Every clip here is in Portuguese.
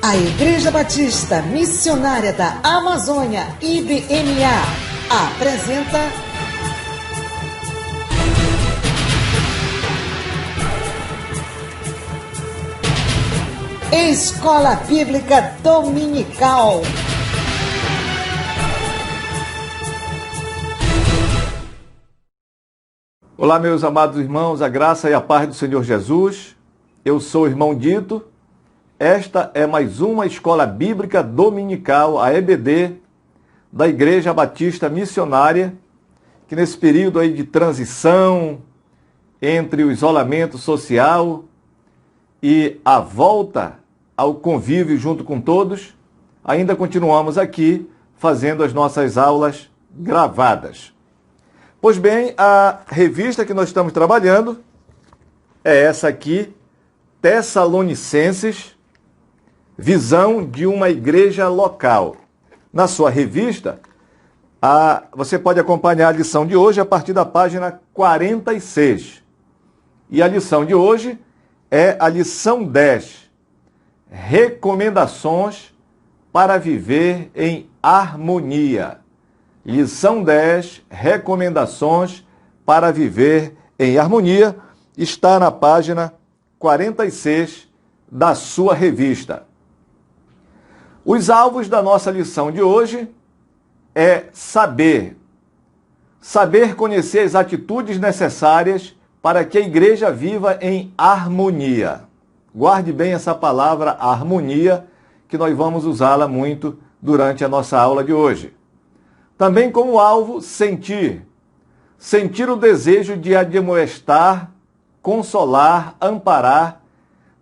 A Igreja Batista Missionária da Amazônia, IBMA, apresenta Escola Bíblica Dominical. Olá, meus amados irmãos, a graça e a paz do Senhor Jesus. Eu sou o irmão Dito. Esta é mais uma Escola Bíblica Dominical, a EBD, da Igreja Batista Missionária, que nesse período aí de transição entre o isolamento social e a volta ao convívio junto com todos, ainda continuamos aqui fazendo as nossas aulas gravadas. Pois bem, a revista que nós estamos trabalhando é essa aqui, Tessalonicenses, Visão de uma Igreja Local. Na sua revista, você pode acompanhar a lição de hoje a partir da página 46. E a lição de hoje é a lição 10, Recomendações para viver em harmonia. Lição 10, Recomendações para viver em harmonia, está na página 46 da sua revista. Os alvos da nossa lição de hoje é saber conhecer as atitudes necessárias para que a igreja viva em harmonia. Guarde bem essa palavra harmonia, que nós vamos usá-la muito durante a nossa aula de hoje. Também como alvo, sentir o desejo de admoestar, consolar, amparar,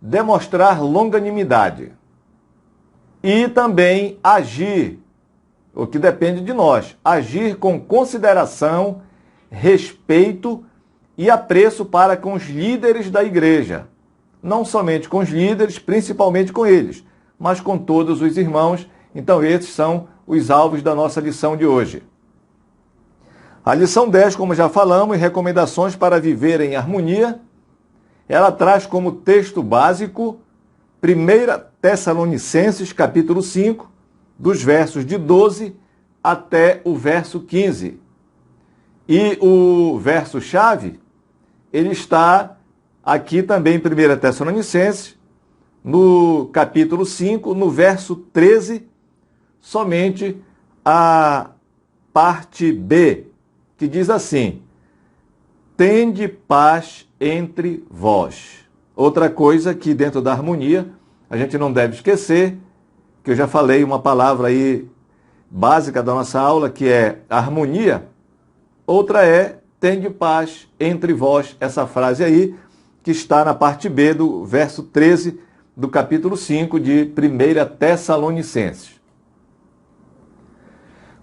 demonstrar longanimidade. E também agir, o que depende de nós, agir com consideração, respeito e apreço para com os líderes da igreja. Não somente com os líderes, principalmente com eles, mas com todos os irmãos. Então esses são os alvos da nossa lição de hoje. A lição 10, como já falamos, recomendações para viver em harmonia, ela traz como texto básico 1 Tessalonicenses, capítulo 5, dos versos de 12 até o verso 15. E o verso-chave, ele está aqui também em 1 Tessalonicenses, no capítulo 5, no verso 13, somente a parte B, que diz assim: tende paz entre vós. Outra coisa que dentro da harmonia a gente não deve esquecer, que eu já falei uma palavra aí básica da nossa aula, que é harmonia. Outra é tende paz entre vós, essa frase aí, que está na parte B do verso 13 do capítulo 5 de 1 Tessalonicenses.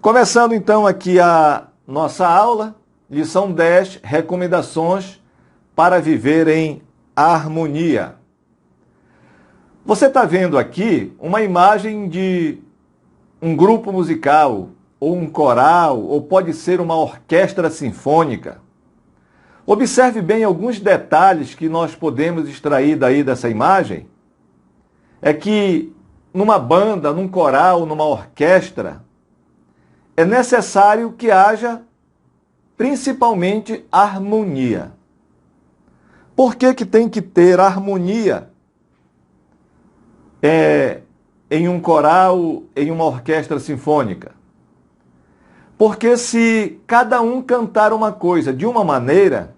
Começando então aqui a nossa aula, lição 10, recomendações para viver em harmonia. Você está vendo aqui uma imagem de um grupo musical, ou um coral, ou pode ser uma orquestra sinfônica. Observe bem alguns detalhes que nós podemos extrair daí dessa imagem. É que numa banda, num coral, numa orquestra, é necessário que haja principalmente harmonia. Por que tem que ter harmonia em um coral, em uma orquestra sinfônica? Porque se cada um cantar uma coisa de uma maneira,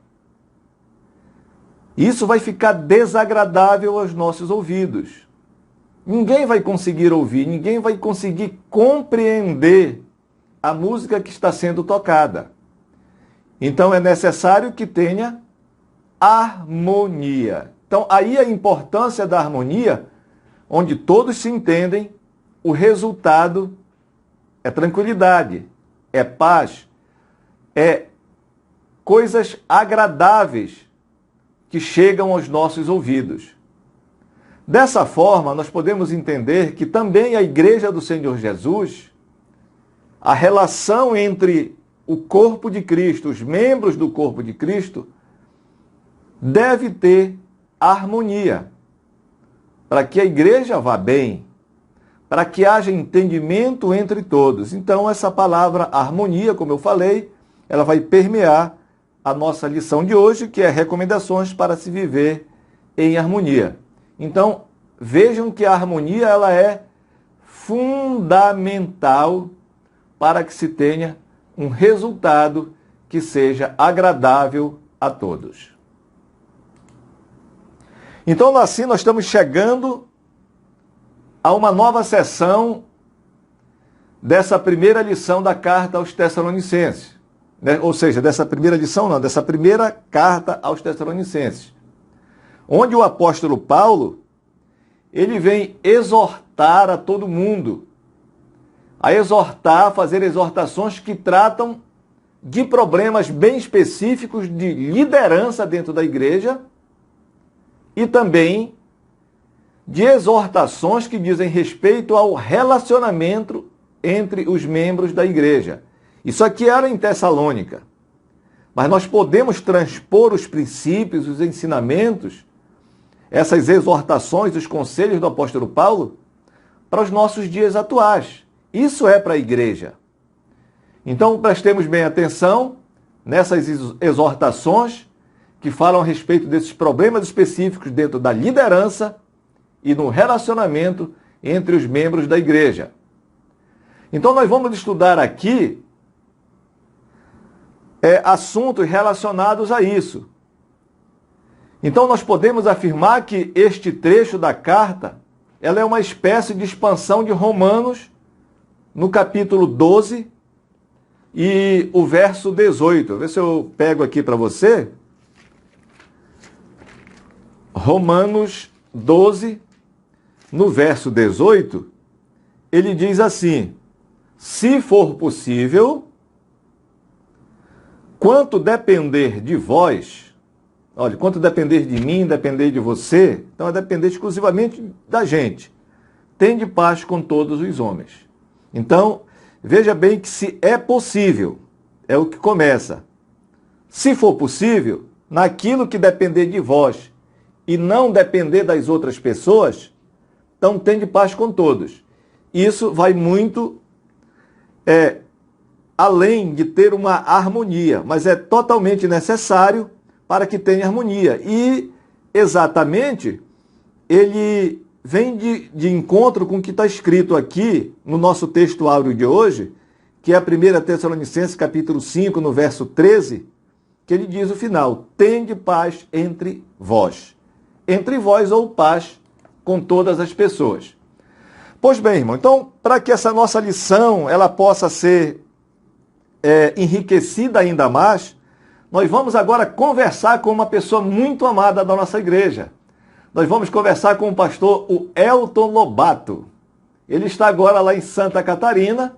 isso vai ficar desagradável aos nossos ouvidos. Ninguém vai conseguir ouvir, ninguém vai conseguir compreender a música que está sendo tocada. Então é necessário que tenha harmonia. Então aí a importância da harmonia, onde todos se entendem, o resultado é tranquilidade, é paz, é coisas agradáveis que chegam aos nossos ouvidos. Dessa forma, nós podemos entender que também a Igreja do Senhor Jesus, a relação entre o corpo de Cristo, os membros do corpo de Cristo, deve ter harmonia. Para que a igreja vá bem, para que haja entendimento entre todos. Então, essa palavra harmonia, como eu falei, ela vai permear a nossa lição de hoje, que é recomendações para se viver em harmonia. Então, vejam que a harmonia ela é fundamental para que se tenha um resultado que seja agradável a todos. Então, assim, nós estamos chegando a uma nova sessão dessa primeira lição da carta aos Tessalonicenses. Ou seja, dessa primeira lição não, dessa primeira carta aos Tessalonicenses. Onde o apóstolo Paulo, ele vem exortar a todo mundo, a exortar, a fazer exortações que tratam de problemas bem específicos de liderança dentro da igreja e também de exortações que dizem respeito ao relacionamento entre os membros da igreja. Isso aqui era em Tessalônica, mas nós podemos transpor os princípios, os ensinamentos, essas exortações, os conselhos do apóstolo Paulo para os nossos dias atuais. Isso é para a igreja. Então, prestemos bem atenção nessas exortações que falam a respeito desses problemas específicos dentro da liderança e no relacionamento entre os membros da igreja. Então, nós vamos estudar aqui assuntos relacionados a isso. Então, nós podemos afirmar que este trecho da carta ela é uma espécie de expansão de Romanos, no capítulo 12 e o verso 18. Vê se eu pego aqui para você. Romanos 12, no verso 18, ele diz assim: se for possível, quanto depender de vós, olha, quanto depender de mim, depender de você, então é depender exclusivamente da gente. Tende paz com todos os homens. Então, veja bem que se é possível, é o que começa. Se for possível, naquilo que depender de vós e não depender das outras pessoas, então tende paz com todos. Isso vai muito além de ter uma harmonia, mas é totalmente necessário para que tenha harmonia. E, exatamente, ele vem de encontro com o que está escrito aqui no nosso texto áureo de hoje, que é a 1 Tessalonicenses, capítulo 5, no verso 13, que ele diz o final: tende paz entre vós. Entre vós ou paz com todas as pessoas. Pois bem, irmão, então, para que essa nossa lição ela possa ser enriquecida ainda mais, nós vamos agora conversar com uma pessoa muito amada da nossa igreja. Nós vamos conversar com o pastor o Elton Lobato. Ele está agora lá em Santa Catarina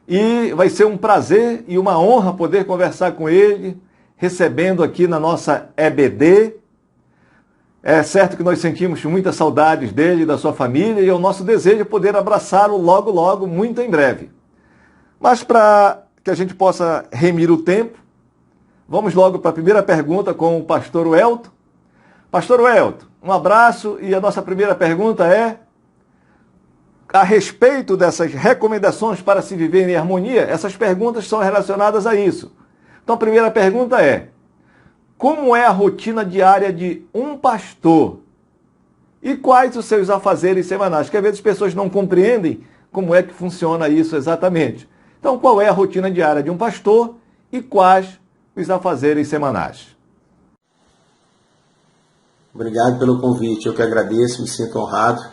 e vai ser um prazer e uma honra poder conversar com ele, recebendo aqui na nossa EBD. É certo que nós sentimos muitas saudades dele e da sua família e é o nosso desejo poder abraçá-lo logo, logo, muito em breve. Mas para que a gente possa remir o tempo, vamos logo para a primeira pergunta com o pastor Elton. Pastor Elton, um abraço e a nossa primeira pergunta é a respeito dessas recomendações para se viver em harmonia. Essas perguntas são relacionadas a isso. Então a primeira pergunta é: como é a rotina diária de um pastor? E quais os seus afazeres semanais? Porque às vezes as pessoas não compreendem como é que funciona isso exatamente. Então, qual é a rotina diária de um pastor e quais os afazeres semanais? Obrigado pelo convite, eu que agradeço, me sinto honrado.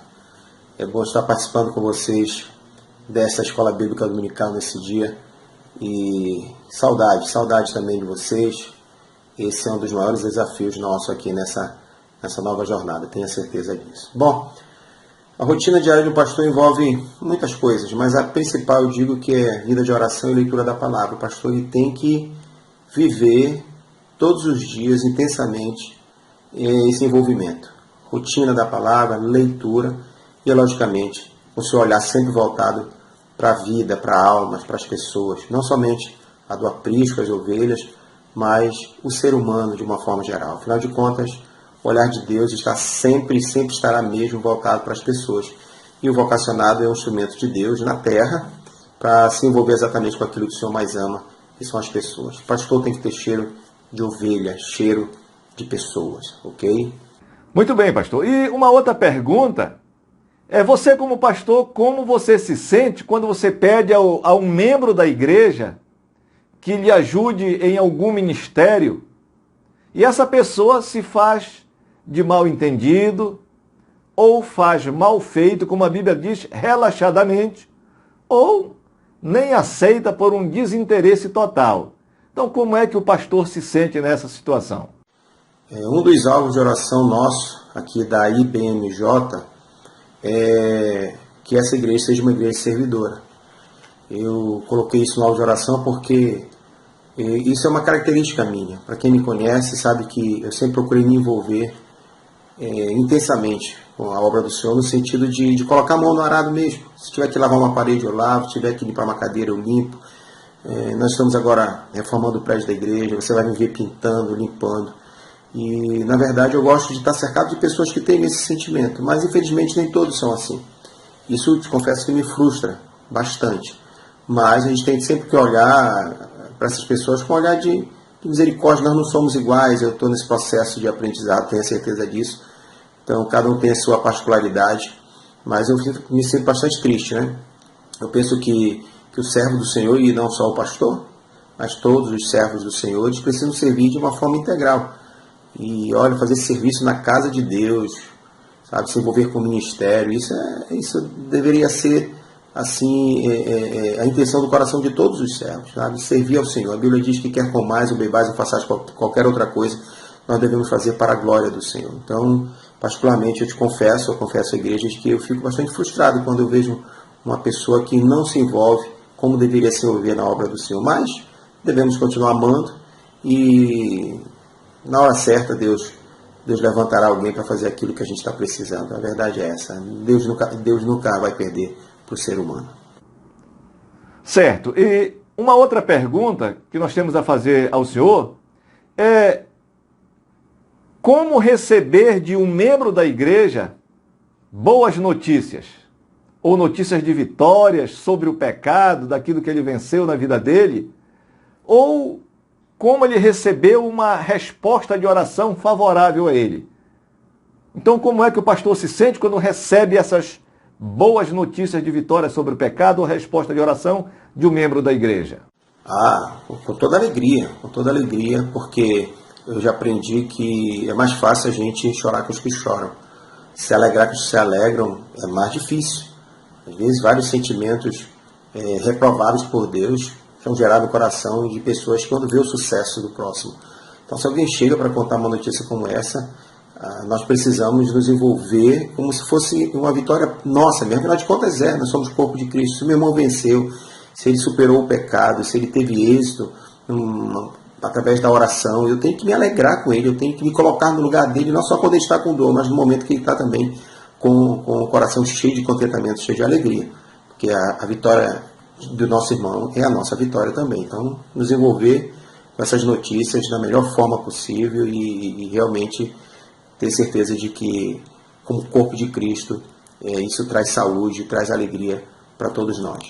É bom estar participando com vocês dessa Escola Bíblica Dominical nesse dia. E saudade também de vocês. Esse é um dos maiores desafios nossos aqui nessa nova jornada, tenha certeza disso. Bom, a rotina diária de um pastor envolve muitas coisas, mas a principal eu digo que é vida de oração e leitura da palavra. O pastor ele tem que viver todos os dias intensamente esse envolvimento. Rotina da palavra, leitura e, logicamente, o seu olhar sempre voltado para a vida, para almas, para as pessoas. Não somente a do aprisco, as ovelhas, mas o ser humano de uma forma geral. Afinal de contas, o olhar de Deus está sempre estará mesmo voltado para as pessoas. e o vocacionado é um instrumento de Deus na terra para se envolver exatamente com aquilo que o Senhor mais ama, que são as pessoas. O pastor tem que ter cheiro de ovelha, cheiro de pessoas, ok? Muito bem, pastor. E uma outra pergunta é: você como pastor, como você se sente quando você pede a um membro da igreja que lhe ajude em algum ministério e essa pessoa se faz de mal entendido ou faz mal feito, como a Bíblia diz, relaxadamente, ou nem aceita por um desinteresse total? Então, como é que o pastor se sente nessa situação? Um dos alvos de oração nosso, aqui da IBMJ, é que essa igreja seja uma igreja servidora. Eu coloquei isso no alvo de oração porque isso é uma característica minha. Para quem me conhece, sabe que eu sempre procurei me envolver intensamente com a obra do Senhor, no sentido de colocar a mão no arado mesmo. Se tiver que lavar uma parede, eu lavo. Se tiver que limpar uma cadeira, eu limpo. Nós estamos agora reformando o prédio da igreja. Você vai me ver pintando, limpando. E, na verdade, eu gosto de estar cercado de pessoas que têm esse sentimento. Mas, infelizmente, nem todos são assim. Isso, te confesso, que me frustra bastante. Mas a gente tem sempre que olhar para essas pessoas com um olhar de misericórdia. Nós não somos iguais. Eu estou nesse processo de aprendizado, tenho a certeza disso. Então, cada um tem a sua particularidade. Mas eu me sinto bastante triste, né? Eu penso que o servo do Senhor, e não só o pastor, mas todos os servos do Senhor, eles precisam servir de uma forma integral. E, olha, fazer serviço na casa de Deus, sabe, se envolver com o ministério, isso deveria ser, assim, a intenção do coração de todos os servos, sabe, servir ao Senhor. A Bíblia diz que quer comais ou bebais ou façais qualquer outra coisa, nós devemos fazer para a glória do Senhor. Então, particularmente, eu confesso à igreja que eu fico bastante frustrado quando eu vejo uma pessoa que não se envolve como deveria se envolver na obra do Senhor. Mas devemos continuar amando e, na hora certa, Deus levantará alguém para fazer aquilo que a gente está precisando. A verdade é essa. Deus nunca vai perder para o ser humano. Certo. E uma outra pergunta que nós temos a fazer ao senhor é: como receber de um membro da igreja boas notícias? Ou notícias de vitórias sobre o pecado, daquilo que ele venceu na vida dele? Ou como ele recebeu uma resposta de oração favorável a ele? Então, como é que o pastor se sente quando recebe essas boas notícias de vitória sobre o pecado ou resposta de oração de um membro da igreja? Com toda alegria, porque eu já aprendi que é mais fácil a gente chorar com os que choram. Se alegrar com os que se alegram é mais difícil. Às vezes, vários sentimentos reprovados por Deus são gerados no coração de pessoas que, quando vê o sucesso do próximo. Então, se alguém chega para contar uma notícia como essa, nós precisamos nos envolver como se fosse uma vitória nossa mesmo. Afinal de contas, nós somos o corpo de Cristo. Se o meu irmão venceu, se ele superou o pecado, se ele teve êxito através da oração, eu tenho que me alegrar com ele, eu tenho que me colocar no lugar dele, não só quando ele está com dor, mas no momento que ele está também com o coração cheio de contentamento, cheio de alegria. Porque a vitória do nosso irmão é a nossa vitória também. Então, nos envolver com essas notícias da melhor forma possível e realmente ter certeza de que, como corpo de Cristo, isso traz saúde, traz alegria para todos nós.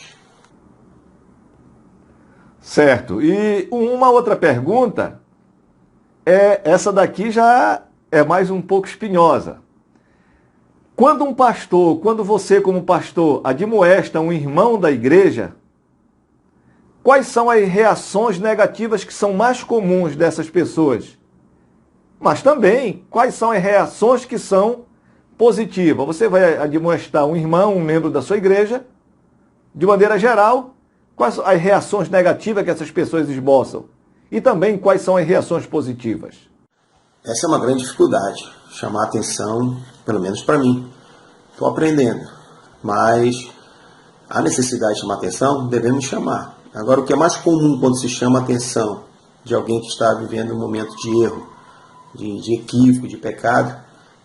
Certo. E uma outra pergunta, essa daqui já é mais um pouco espinhosa. Quando você como pastor admoesta um irmão da igreja, quais são as reações negativas que são mais comuns dessas pessoas? Mas também, quais são as reações que são positivas? Você vai admoestar um irmão, um membro da sua igreja, de maneira geral, quais são as reações negativas que essas pessoas esboçam? E também, quais são as reações positivas? Essa é uma grande dificuldade, chamar a atenção, pelo menos para mim. Estou aprendendo, mas a necessidade de chamar atenção, devemos chamar. Agora, o que é mais comum quando se chama a atenção de alguém que está vivendo um momento de erro, de equívoco, de pecado,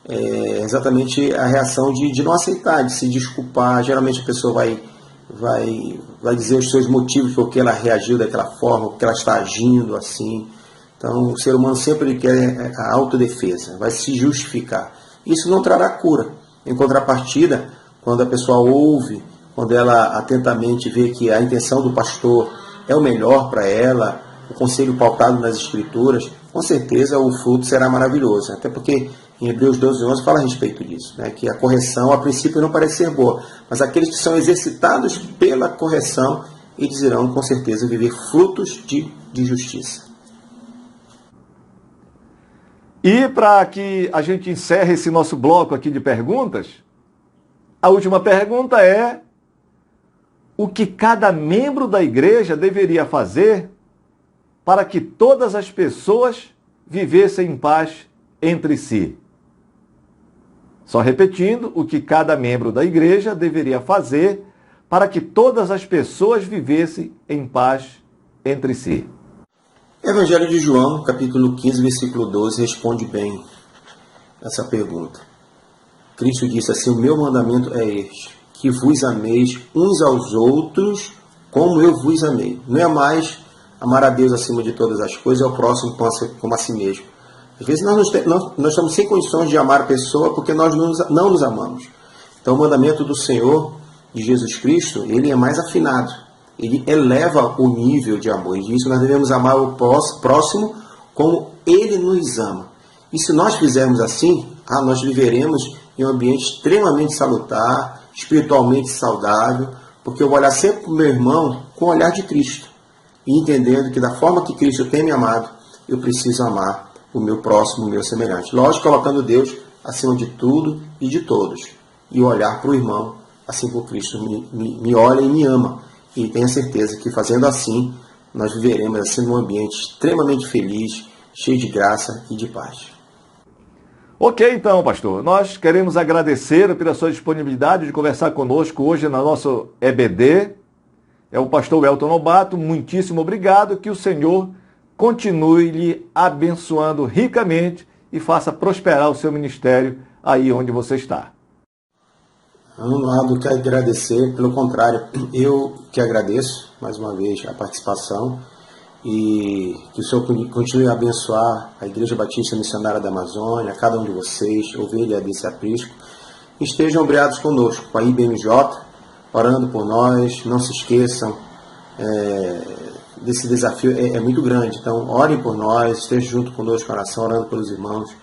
é exatamente a reação de não aceitar, de se desculpar. Geralmente a pessoa vai dizer os seus motivos por que ela reagiu daquela forma, porque ela está agindo assim. Então, o ser humano sempre quer a autodefesa, vai se justificar. Isso não trará cura. Em contrapartida, quando a pessoa ouve, quando ela atentamente vê que a intenção do pastor é o melhor para ela, o conselho pautado nas Escrituras, com certeza o fruto será maravilhoso. Até porque em Hebreus 12:11 fala a respeito disso, né? Que a correção a princípio não parece ser boa, mas aqueles que são exercitados pela correção, eles irão com certeza viver frutos de justiça. E para que a gente encerre esse nosso bloco aqui de perguntas, a última pergunta é: o que cada membro da igreja deveria fazer para que todas as pessoas vivessem em paz entre si? Só repetindo, o que cada membro da igreja deveria fazer para que todas as pessoas vivessem em paz entre si. Evangelho de João, capítulo 15, versículo 12, responde bem essa pergunta. Cristo disse assim: o meu mandamento é este, que vos ameis uns aos outros como eu vos amei. Não é mais amar a Deus acima de todas as coisas, é o próximo como a si mesmo. Às vezes nós estamos sem condições de amar a pessoa porque nós não nos amamos. Então o mandamento do Senhor, de Jesus Cristo, ele é mais afinado. Ele eleva o nível de amor. E disso nós devemos amar o próximo como ele nos ama. E se nós fizermos assim, nós viveremos em um ambiente extremamente salutar, espiritualmente saudável, porque eu vou olhar sempre para o meu irmão com o olhar de Cristo. E entendendo que da forma que Cristo tem me amado, eu preciso amar o meu próximo, o meu semelhante. Lógico, colocando Deus acima de tudo e de todos. E olhar para o irmão, assim como Cristo me olha e me ama. E tenha certeza que fazendo assim, nós viveremos assim num ambiente extremamente feliz, cheio de graça e de paz. Ok, então, pastor. Nós queremos agradecer pela sua disponibilidade de conversar conosco hoje na nossa EBD. É o pastor Elton Lobato. Muitíssimo obrigado. Que o Senhor continue lhe abençoando ricamente e faça prosperar o seu ministério aí onde você está. Não quero agradecer, pelo contrário, eu que agradeço mais uma vez a participação e que o Senhor continue a abençoar a Igreja Batista Missionária da Amazônia, cada um de vocês, ovelha desse aprisco. Estejam obrigados conosco, com a IBMJ, orando por nós. Não se esqueçam desse desafio, é muito grande. Então, orem por nós, estejam junto conosco na oração, orando pelos irmãos,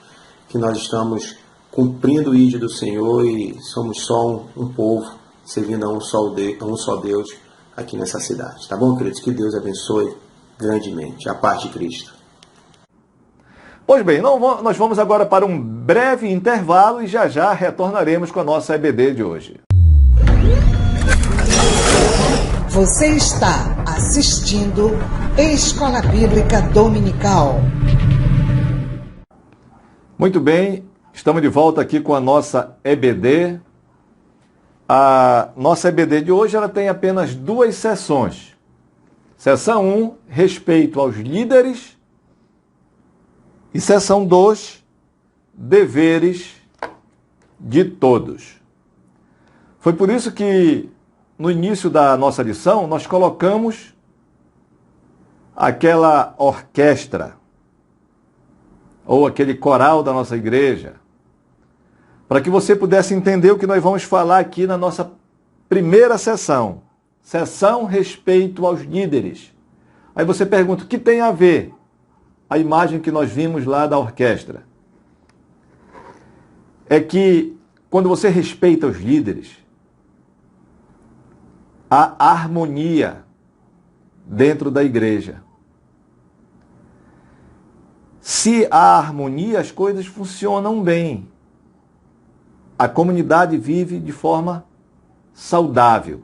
que nós estamos cumprindo o ídolo do Senhor e somos só um povo servindo a um só Deus aqui nessa cidade. Tá bom, queridos? Que Deus abençoe grandemente. A paz de Cristo. Pois bem, nós vamos agora para um breve intervalo e já retornaremos com a nossa EBD de hoje. Você está assistindo Escola Bíblica Dominical. Muito bem, estamos de volta aqui com a nossa EBD. A nossa EBD de hoje ela tem apenas 2 sessões. Seção 1, respeito aos líderes. E seção 2, deveres de todos. Foi por isso que no início da nossa lição nós colocamos aquela orquestra ou aquele coral da nossa igreja, para que você pudesse entender o que nós vamos falar aqui na nossa primeira sessão. Sessão respeito aos líderes. Aí você pergunta, o que tem a ver a imagem que nós vimos lá da orquestra? É que quando você respeita os líderes, há harmonia dentro da igreja. Se há harmonia, as coisas funcionam bem. A comunidade vive de forma saudável.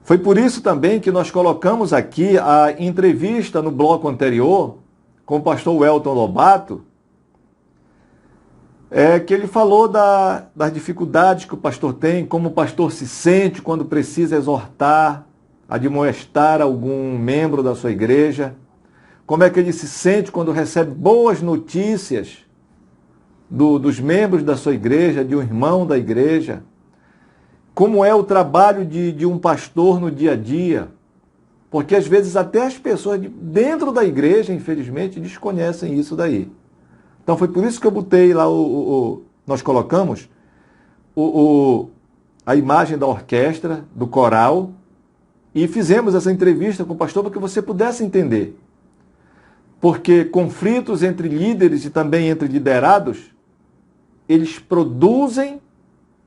Foi por isso também que nós colocamos aqui a entrevista no bloco anterior com o pastor Welton Lobato, que ele falou das dificuldades que o pastor tem, como o pastor se sente quando precisa exortar, admoestar algum membro da sua igreja, como é que ele se sente quando recebe boas notícias dos membros da sua igreja, de um irmão da igreja, como é o trabalho de um pastor no dia a dia, porque às vezes até as pessoas dentro da igreja, infelizmente, desconhecem isso daí. Então foi por isso que eu botei lá, nós colocamos a imagem da orquestra, do coral, e fizemos essa entrevista com o pastor para que você pudesse entender. Porque conflitos entre líderes e também entre liderados, eles produzem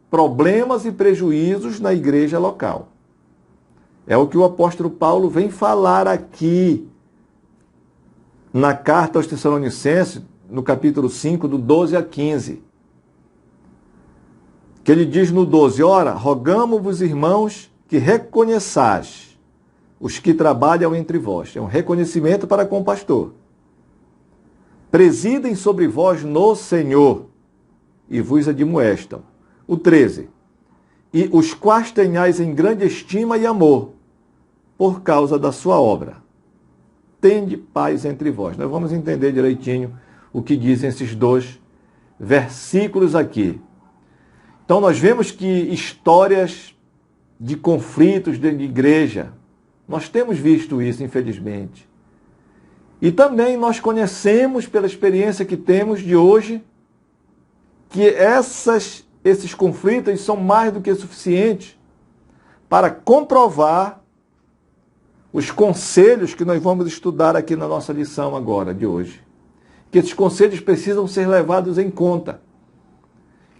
problemas e prejuízos na igreja local. É o que o apóstolo Paulo vem falar aqui na carta aos Tessalonicenses, no capítulo 5, do 12 a 15. Que ele diz no 12, ora, rogamo-vos, irmãos, que reconheçais os que trabalham entre vós. É um reconhecimento para com o pastor. Presidem sobre vós no Senhor e vos admoestam. O 13. E os quais tenhais em grande estima e amor, por causa da sua obra. Tende paz entre vós. Nós vamos entender direitinho o que dizem esses dois versículos aqui. Então nós vemos que histórias de conflitos dentro de igreja, nós temos visto isso, infelizmente. E também nós conhecemos, pela experiência que temos de hoje, que esses conflitos são mais do que suficientes para comprovar os conselhos que nós vamos estudar aqui na nossa lição agora, de hoje. Que esses conselhos precisam ser levados em conta.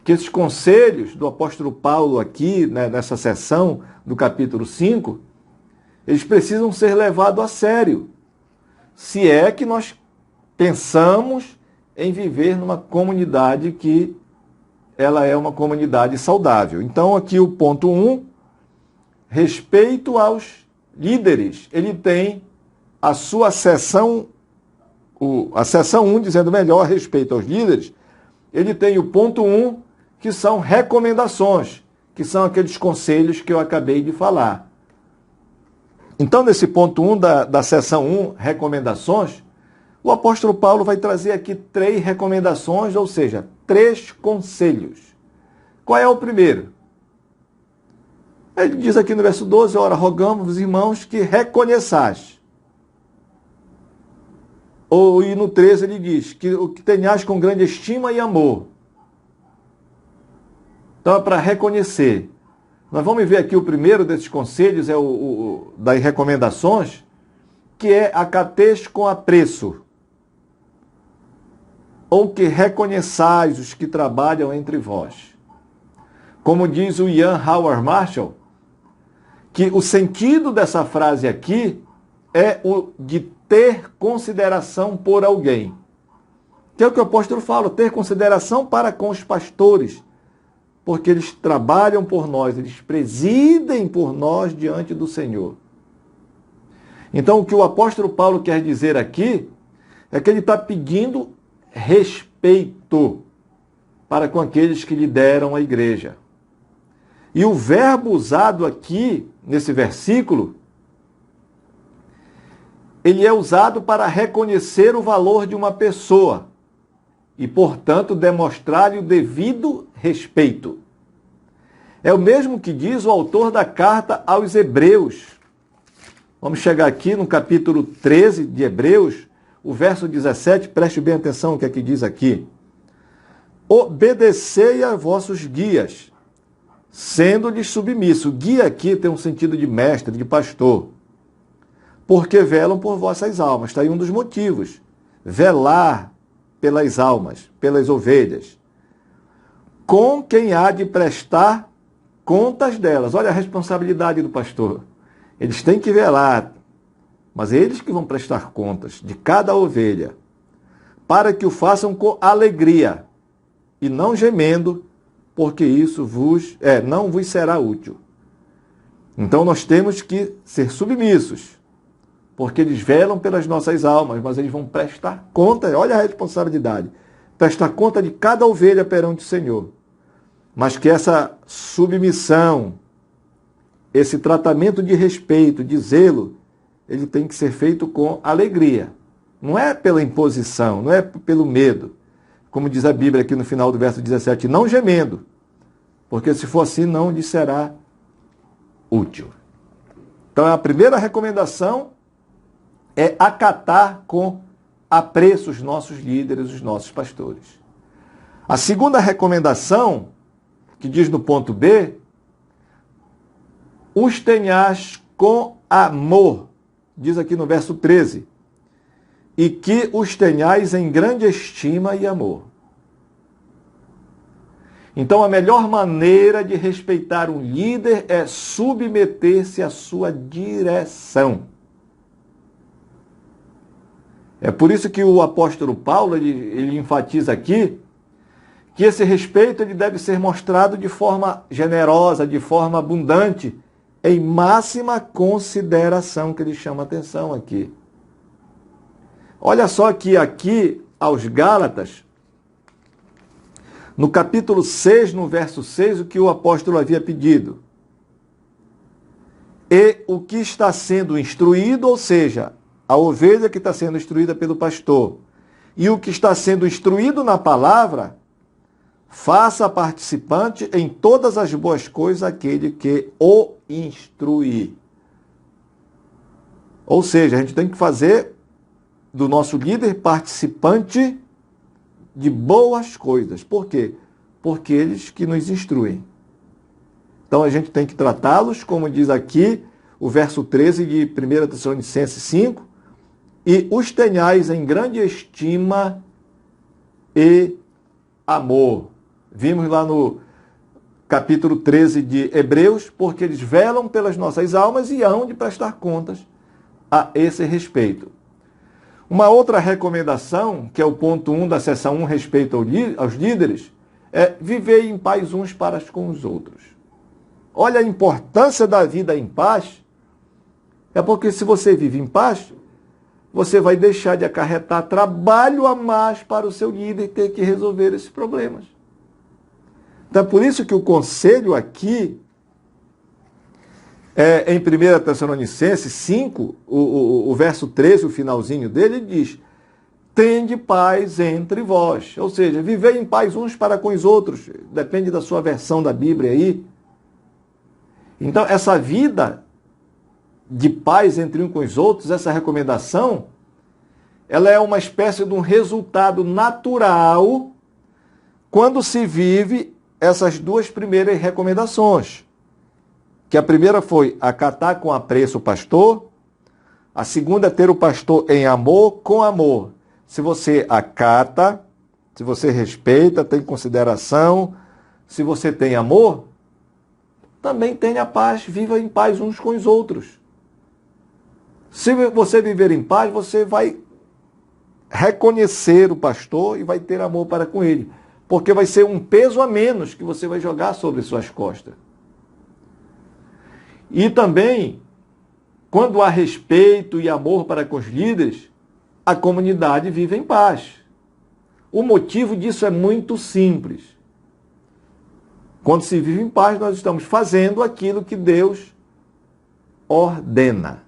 Que esses conselhos do apóstolo Paulo aqui, né, nessa seção do capítulo 5, eles precisam ser levados a sério. Se é que nós pensamos em viver numa comunidade que ela é uma comunidade saudável. Então aqui o ponto 1, respeito aos líderes. Ele tem a sua seção, a seção 1, dizendo melhor, respeito aos líderes. Ele tem o ponto 1, que são recomendações, que são aqueles conselhos que eu acabei de falar. Então, nesse ponto 1 da seção 1, recomendações, o apóstolo Paulo vai trazer aqui 3 recomendações, ou seja, 3 conselhos. Qual é o primeiro? Ele diz aqui no verso 12, ora, rogamos, irmãos, que reconheçais. E no 13 ele diz, que o que tenhais com grande estima e amor. Então é para reconhecer. Nós vamos ver aqui o primeiro desses conselhos, das recomendações, que é acateis com apreço. Ou que reconheçais os que trabalham entre vós. Como diz o Ian Howard Marshall, que o sentido dessa frase aqui é o de ter consideração por alguém. Que é o que o apóstolo fala, ter consideração para com os pastores, porque eles trabalham por nós, eles presidem por nós diante do Senhor. Então, o que o apóstolo Paulo quer dizer aqui é que ele está pedindo respeito para com aqueles que lideram a igreja. E o verbo usado aqui, nesse versículo, ele é usado para reconhecer o valor de uma pessoa e, portanto, demonstrar-lhe o devido respeito. É o mesmo que diz o autor da carta aos Hebreus. Vamos chegar aqui no capítulo 13 de Hebreus, o verso 17, preste bem atenção no que é que diz aqui. Obedecei a vossos guias, sendo-lhes submisso. Guia aqui tem um sentido de mestre, de pastor. Porque velam por vossas almas. Está aí um dos motivos. Velar pelas almas, pelas ovelhas. Com quem há de prestar contas delas. Olha a responsabilidade do pastor. Eles têm que velar, mas eles que vão prestar contas de cada ovelha, para que o façam com alegria e não gemendo, porque isso não vos será útil. Então nós temos que ser submissos, porque eles velam pelas nossas almas, mas eles vão prestar conta, olha a responsabilidade, prestar conta de cada ovelha perante o Senhor. Mas que essa submissão, esse tratamento de respeito, de zelo, ele tem que ser feito com alegria. Não é pela imposição, não é pelo medo. Como diz a Bíblia aqui no final do verso 17, não gemendo, porque se for assim não lhe será útil. Então a primeira recomendação é acatar com apreço os nossos líderes, os nossos pastores. A segunda recomendação, que diz no ponto B, os tenhais com amor, diz aqui no verso 13, e que os tenhais em grande estima e amor. Então, a melhor maneira de respeitar um líder é submeter-se à sua direção. É por isso que o apóstolo Paulo, ele enfatiza aqui que esse respeito ele deve ser mostrado de forma generosa, de forma abundante, em máxima consideração, que ele chama atenção aqui. Olha só que aqui, aos Gálatas, no capítulo 6, no verso 6, o que o apóstolo havia pedido. E o que está sendo instruído, ou seja, a ovelha que está sendo instruída pelo pastor, e o que está sendo instruído na palavra, faça participante em todas as boas coisas aquele que o instruir. Ou seja, a gente tem que fazer do nosso líder participante de boas coisas. Por quê? Porque eles que nos instruem. Então a gente tem que tratá-los, como diz aqui o verso 13 de 1 Tessalonicenses 5, e os tenhais em grande estima e amor. Vimos lá no capítulo 13 de Hebreus, porque eles velam pelas nossas almas e hão de prestar contas a esse respeito. Uma outra recomendação, que é o ponto 1 da seção 1, respeito aos líderes, é viver em paz uns para com os outros. Olha a importância da vida em paz, é porque se você vive em paz, você vai deixar de acarretar trabalho a mais para o seu líder ter que resolver esses problemas. Então é por isso que o conselho aqui, em 1 Tessalonicenses 5, o verso 13, o finalzinho dele, diz: tende paz entre vós. Ou seja, viver em paz uns para com os outros. Depende da sua versão da Bíblia aí. Então, essa vida de paz entre uns com os outros, essa recomendação, ela é uma espécie de um resultado natural quando se vive essas duas primeiras recomendações. Que a primeira foi acatar com apreço o pastor, a segunda é ter o pastor em amor com amor. Se você acata, se você respeita, tem consideração, se você tem amor, também tenha paz, viva em paz uns com os outros. Se você viver em paz, você vai reconhecer o pastor e vai ter amor para com ele, porque vai ser um peso a menos que você vai jogar sobre suas costas. E também, quando há respeito e amor para com os líderes, a comunidade vive em paz. O motivo disso é muito simples. Quando se vive em paz, nós estamos fazendo aquilo que Deus ordena.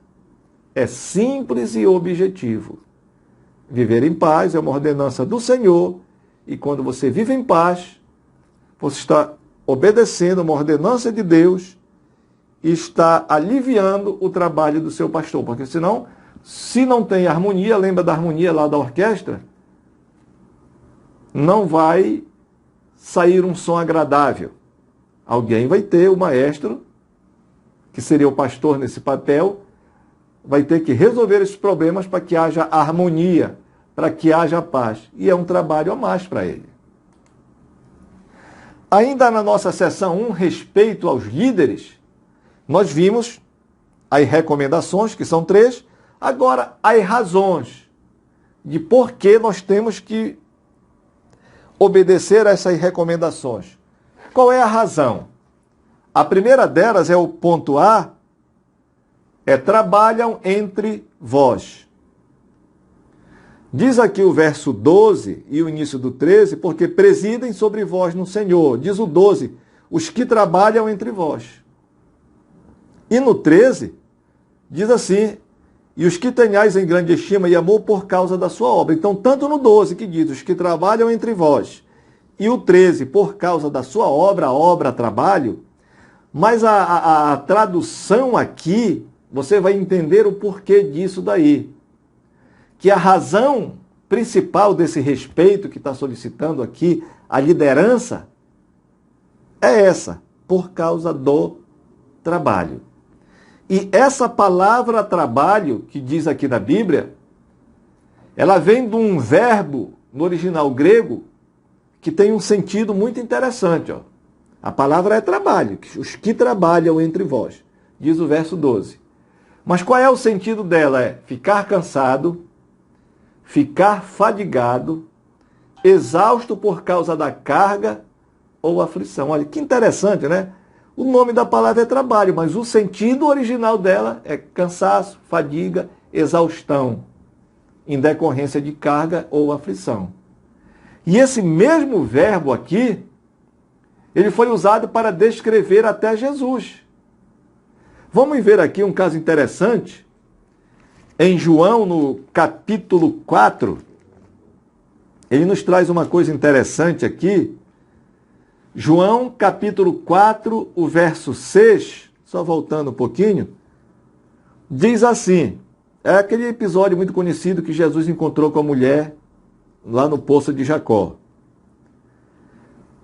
É simples e objetivo. Viver em paz é uma ordenança do Senhor, e quando você vive em paz, você está obedecendo uma ordenança de Deus e está aliviando o trabalho do seu pastor. Porque senão, se não tem harmonia, lembra da harmonia lá da orquestra? Não vai sair um som agradável. Alguém vai ter, o maestro, que seria o pastor nesse papel, vai ter que resolver esses problemas para que haja harmonia, para que haja paz. E é um trabalho a mais para ele. Ainda na nossa seção 1, respeito aos líderes, nós vimos as recomendações, que são 3, agora as razões de por que nós temos que obedecer a essas recomendações. Qual é a razão? A primeira delas é o ponto A, trabalham entre vós. Diz aqui o verso 12 e o início do 13, porque presidem sobre vós no Senhor. Diz o 12, os que trabalham entre vós. E no 13, diz assim, e os que tenhais em grande estima e amor por causa da sua obra. Então, tanto no 12 que diz, os que trabalham entre vós, e o 13, por causa da sua obra, trabalho, mas a tradução aqui, você vai entender o porquê disso daí. Que a razão principal desse respeito que está solicitando aqui a liderança é essa, por causa do trabalho. E essa palavra trabalho, que diz aqui na Bíblia, ela vem de um verbo no original grego que tem um sentido muito interessante. Ó. A palavra é trabalho, os que trabalham entre vós, diz o verso 12. Mas qual é o sentido dela? É ficar cansado, ficar fadigado, exausto por causa da carga ou aflição. Olha, que interessante, né? O nome da palavra é trabalho, mas o sentido original dela é cansaço, fadiga, exaustão, em decorrência de carga ou aflição. E esse mesmo verbo aqui, ele foi usado para descrever até Jesus. Vamos ver aqui um caso interessante. Em João, no capítulo 4, ele nos traz uma coisa interessante aqui. João, capítulo 4, o verso 6, só voltando um pouquinho, diz assim, é aquele episódio muito conhecido que Jesus encontrou com a mulher lá no poço de Jacó.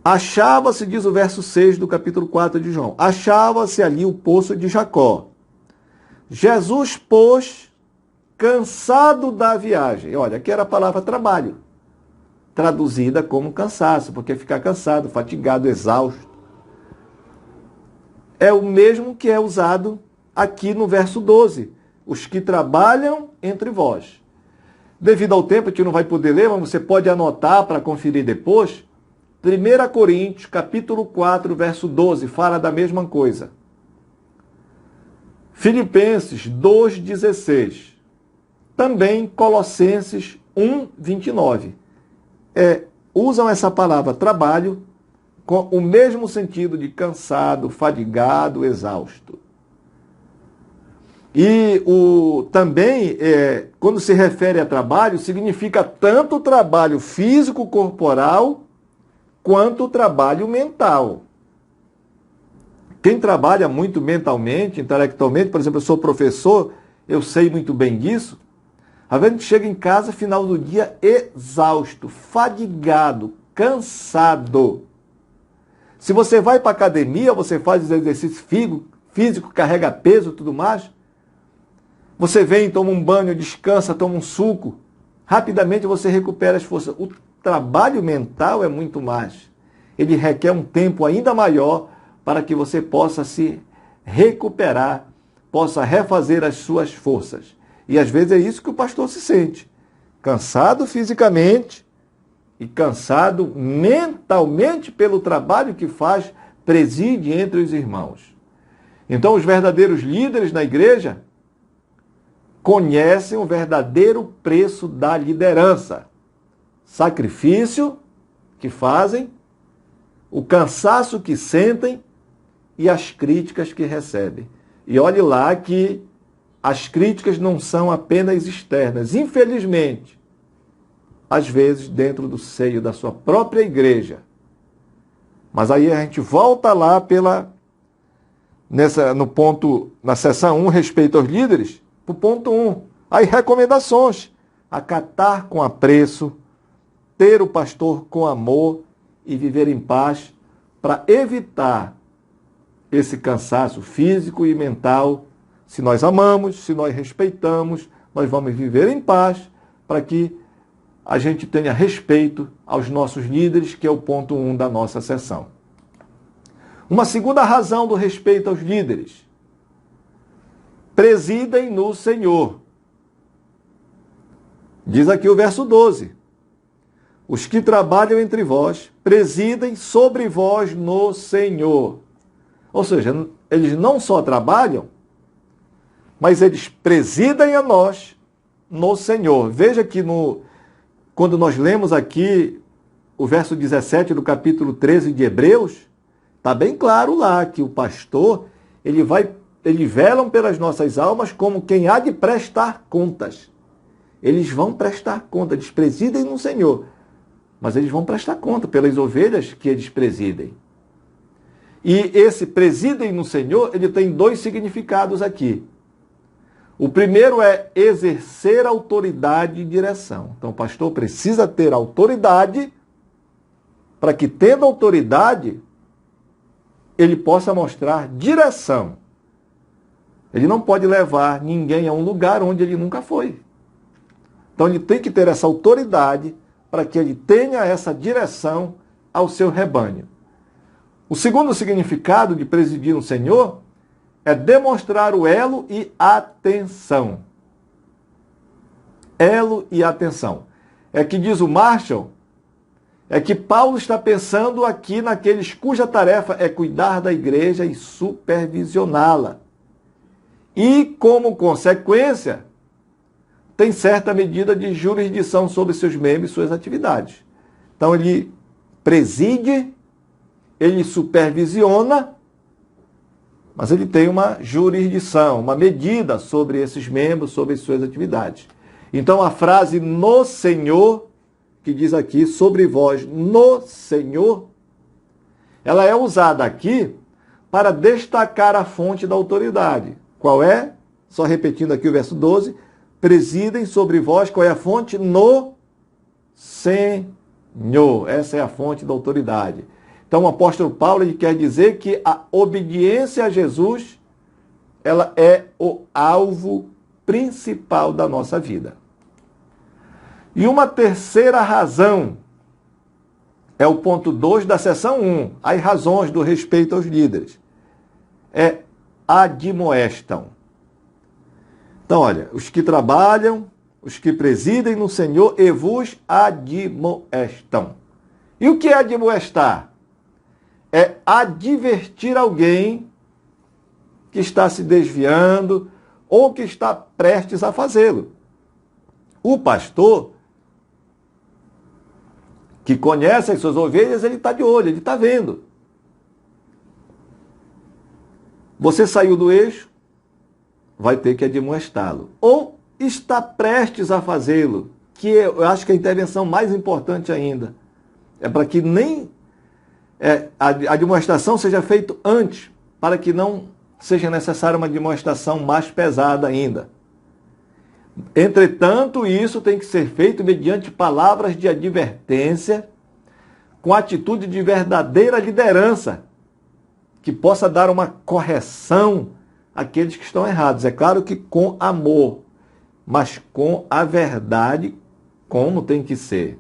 Achava-se, diz o verso 6 do capítulo 4 de João, achava-se ali o poço de Jacó. Jesus, pois, cansado da viagem. Olha, aqui era a palavra trabalho, traduzida como cansaço, porque ficar cansado, fatigado, exausto. É o mesmo que é usado aqui no verso 12. Os que trabalham entre vós. Devido ao tempo, a gente não vai poder ler, mas você pode anotar para conferir depois. 1 Coríntios, capítulo 4, verso 12, fala da mesma coisa. Filipenses 2,16. Também Colossenses 1,29. Usam essa palavra trabalho com o mesmo sentido de cansado, fadigado, exausto. E também, quando se refere a trabalho, significa tanto o trabalho físico, corporal, quanto o trabalho mental. Quem trabalha muito mentalmente, intelectualmente, por exemplo, eu sou professor, eu sei muito bem disso, às vezes a gente chega em casa, final do dia, exausto, fadigado, cansado. Se você vai para a academia, você faz exercício físico, carrega peso e tudo mais, você vem, toma um banho, descansa, toma um suco, rapidamente você recupera as forças. O trabalho mental é muito mais. Ele requer um tempo ainda maior para que você possa se recuperar, possa refazer as suas forças. E às vezes é isso que o pastor se sente. Cansado fisicamente e cansado mentalmente pelo trabalho que faz, preside entre os irmãos. Então os verdadeiros líderes na igreja conhecem o verdadeiro preço da liderança. Sacrifício que fazem, o cansaço que sentem e as críticas que recebem. E olhe lá que as críticas não são apenas externas. Infelizmente, às vezes dentro do seio da sua própria igreja. Mas aí a gente volta lá na seção 1, respeito aos líderes, para o ponto 1. Aí recomendações. Acatar com apreço, ter o pastor com amor e viver em paz para evitar esse cansaço físico e mental. Se nós amamos, se nós respeitamos, nós vamos viver em paz para que a gente tenha respeito aos nossos líderes, que é o ponto 1 da nossa sessão. Uma segunda razão do respeito aos líderes. Presidem no Senhor. Diz aqui o verso 12. Os que trabalham entre vós, presidem sobre vós no Senhor. Ou seja, eles não só trabalham, mas eles presidem a nós no Senhor. Veja que quando nós lemos aqui o verso 17 do capítulo 13 de Hebreus, está bem claro lá que o pastor, eles velam pelas nossas almas como quem há de prestar contas. Eles vão prestar conta, eles presidem no Senhor, mas eles vão prestar conta pelas ovelhas que eles presidem. E esse presidem no Senhor, ele tem dois significados aqui. O primeiro é exercer autoridade e direção. Então o pastor precisa ter autoridade para que, tendo autoridade, ele possa mostrar direção. Ele não pode levar ninguém a um lugar onde ele nunca foi. Então ele tem que ter essa autoridade para que ele tenha essa direção ao seu rebanho. O segundo significado de presidir no Senhor é demonstrar o elo e atenção. Elo e atenção. É que diz o Marshall, é que Paulo está pensando aqui naqueles cuja tarefa é cuidar da igreja e supervisioná-la. E, como consequência, tem certa medida de jurisdição sobre seus membros e suas atividades. Então, ele preside, ele supervisiona, mas ele tem uma jurisdição, uma medida sobre esses membros, sobre suas atividades. Então, a frase no Senhor, que diz aqui, sobre vós no Senhor, ela é usada aqui para destacar a fonte da autoridade. Qual é? Só repetindo aqui o verso 12, presidem sobre vós, qual é a fonte? No Senhor. Essa é a fonte da autoridade. Então, o apóstolo Paulo ele quer dizer que a obediência a Jesus, ela é o alvo principal da nossa vida. E uma terceira razão é o ponto 2 da seção 1, as razões do respeito aos líderes. É admoestam. Então, olha, os que trabalham, os que presidem no Senhor e vos admoestam. E o que é admoestar? É advertir alguém que está se desviando ou que está prestes a fazê-lo. O pastor, que conhece as suas ovelhas, ele está de olho, ele está vendo. Você saiu do eixo, vai ter que admoestá-lo. Ou está prestes a fazê-lo, que eu acho que é a intervenção mais importante ainda. É para que nem a admoestação seja feita antes, para que não seja necessária uma admoestação mais pesada ainda. Entretanto, isso tem que ser feito mediante palavras de advertência, com atitude de verdadeira liderança, que possa dar uma correção àqueles que estão errados. É claro que com amor, mas com a verdade, como tem que ser.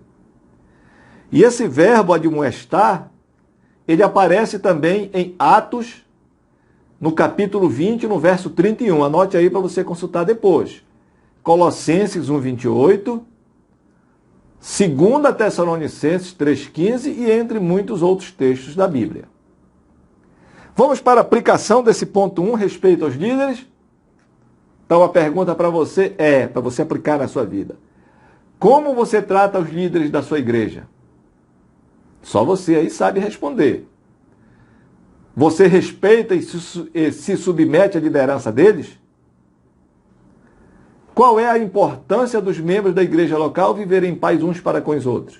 E esse verbo admoestar, ele aparece também em Atos, no capítulo 20, no verso 31. Anote aí para você consultar depois. Colossenses 1:28, 2 Tessalonicenses 3:15 e entre muitos outros textos da Bíblia. Vamos para a aplicação desse ponto 1, respeito aos líderes? Então a pergunta para você é, para você aplicar na sua vida. Como você trata os líderes da sua igreja? Só você aí sabe responder. Você respeita e se submete à liderança deles? Qual é a importância dos membros da igreja local viverem em paz uns para com os outros?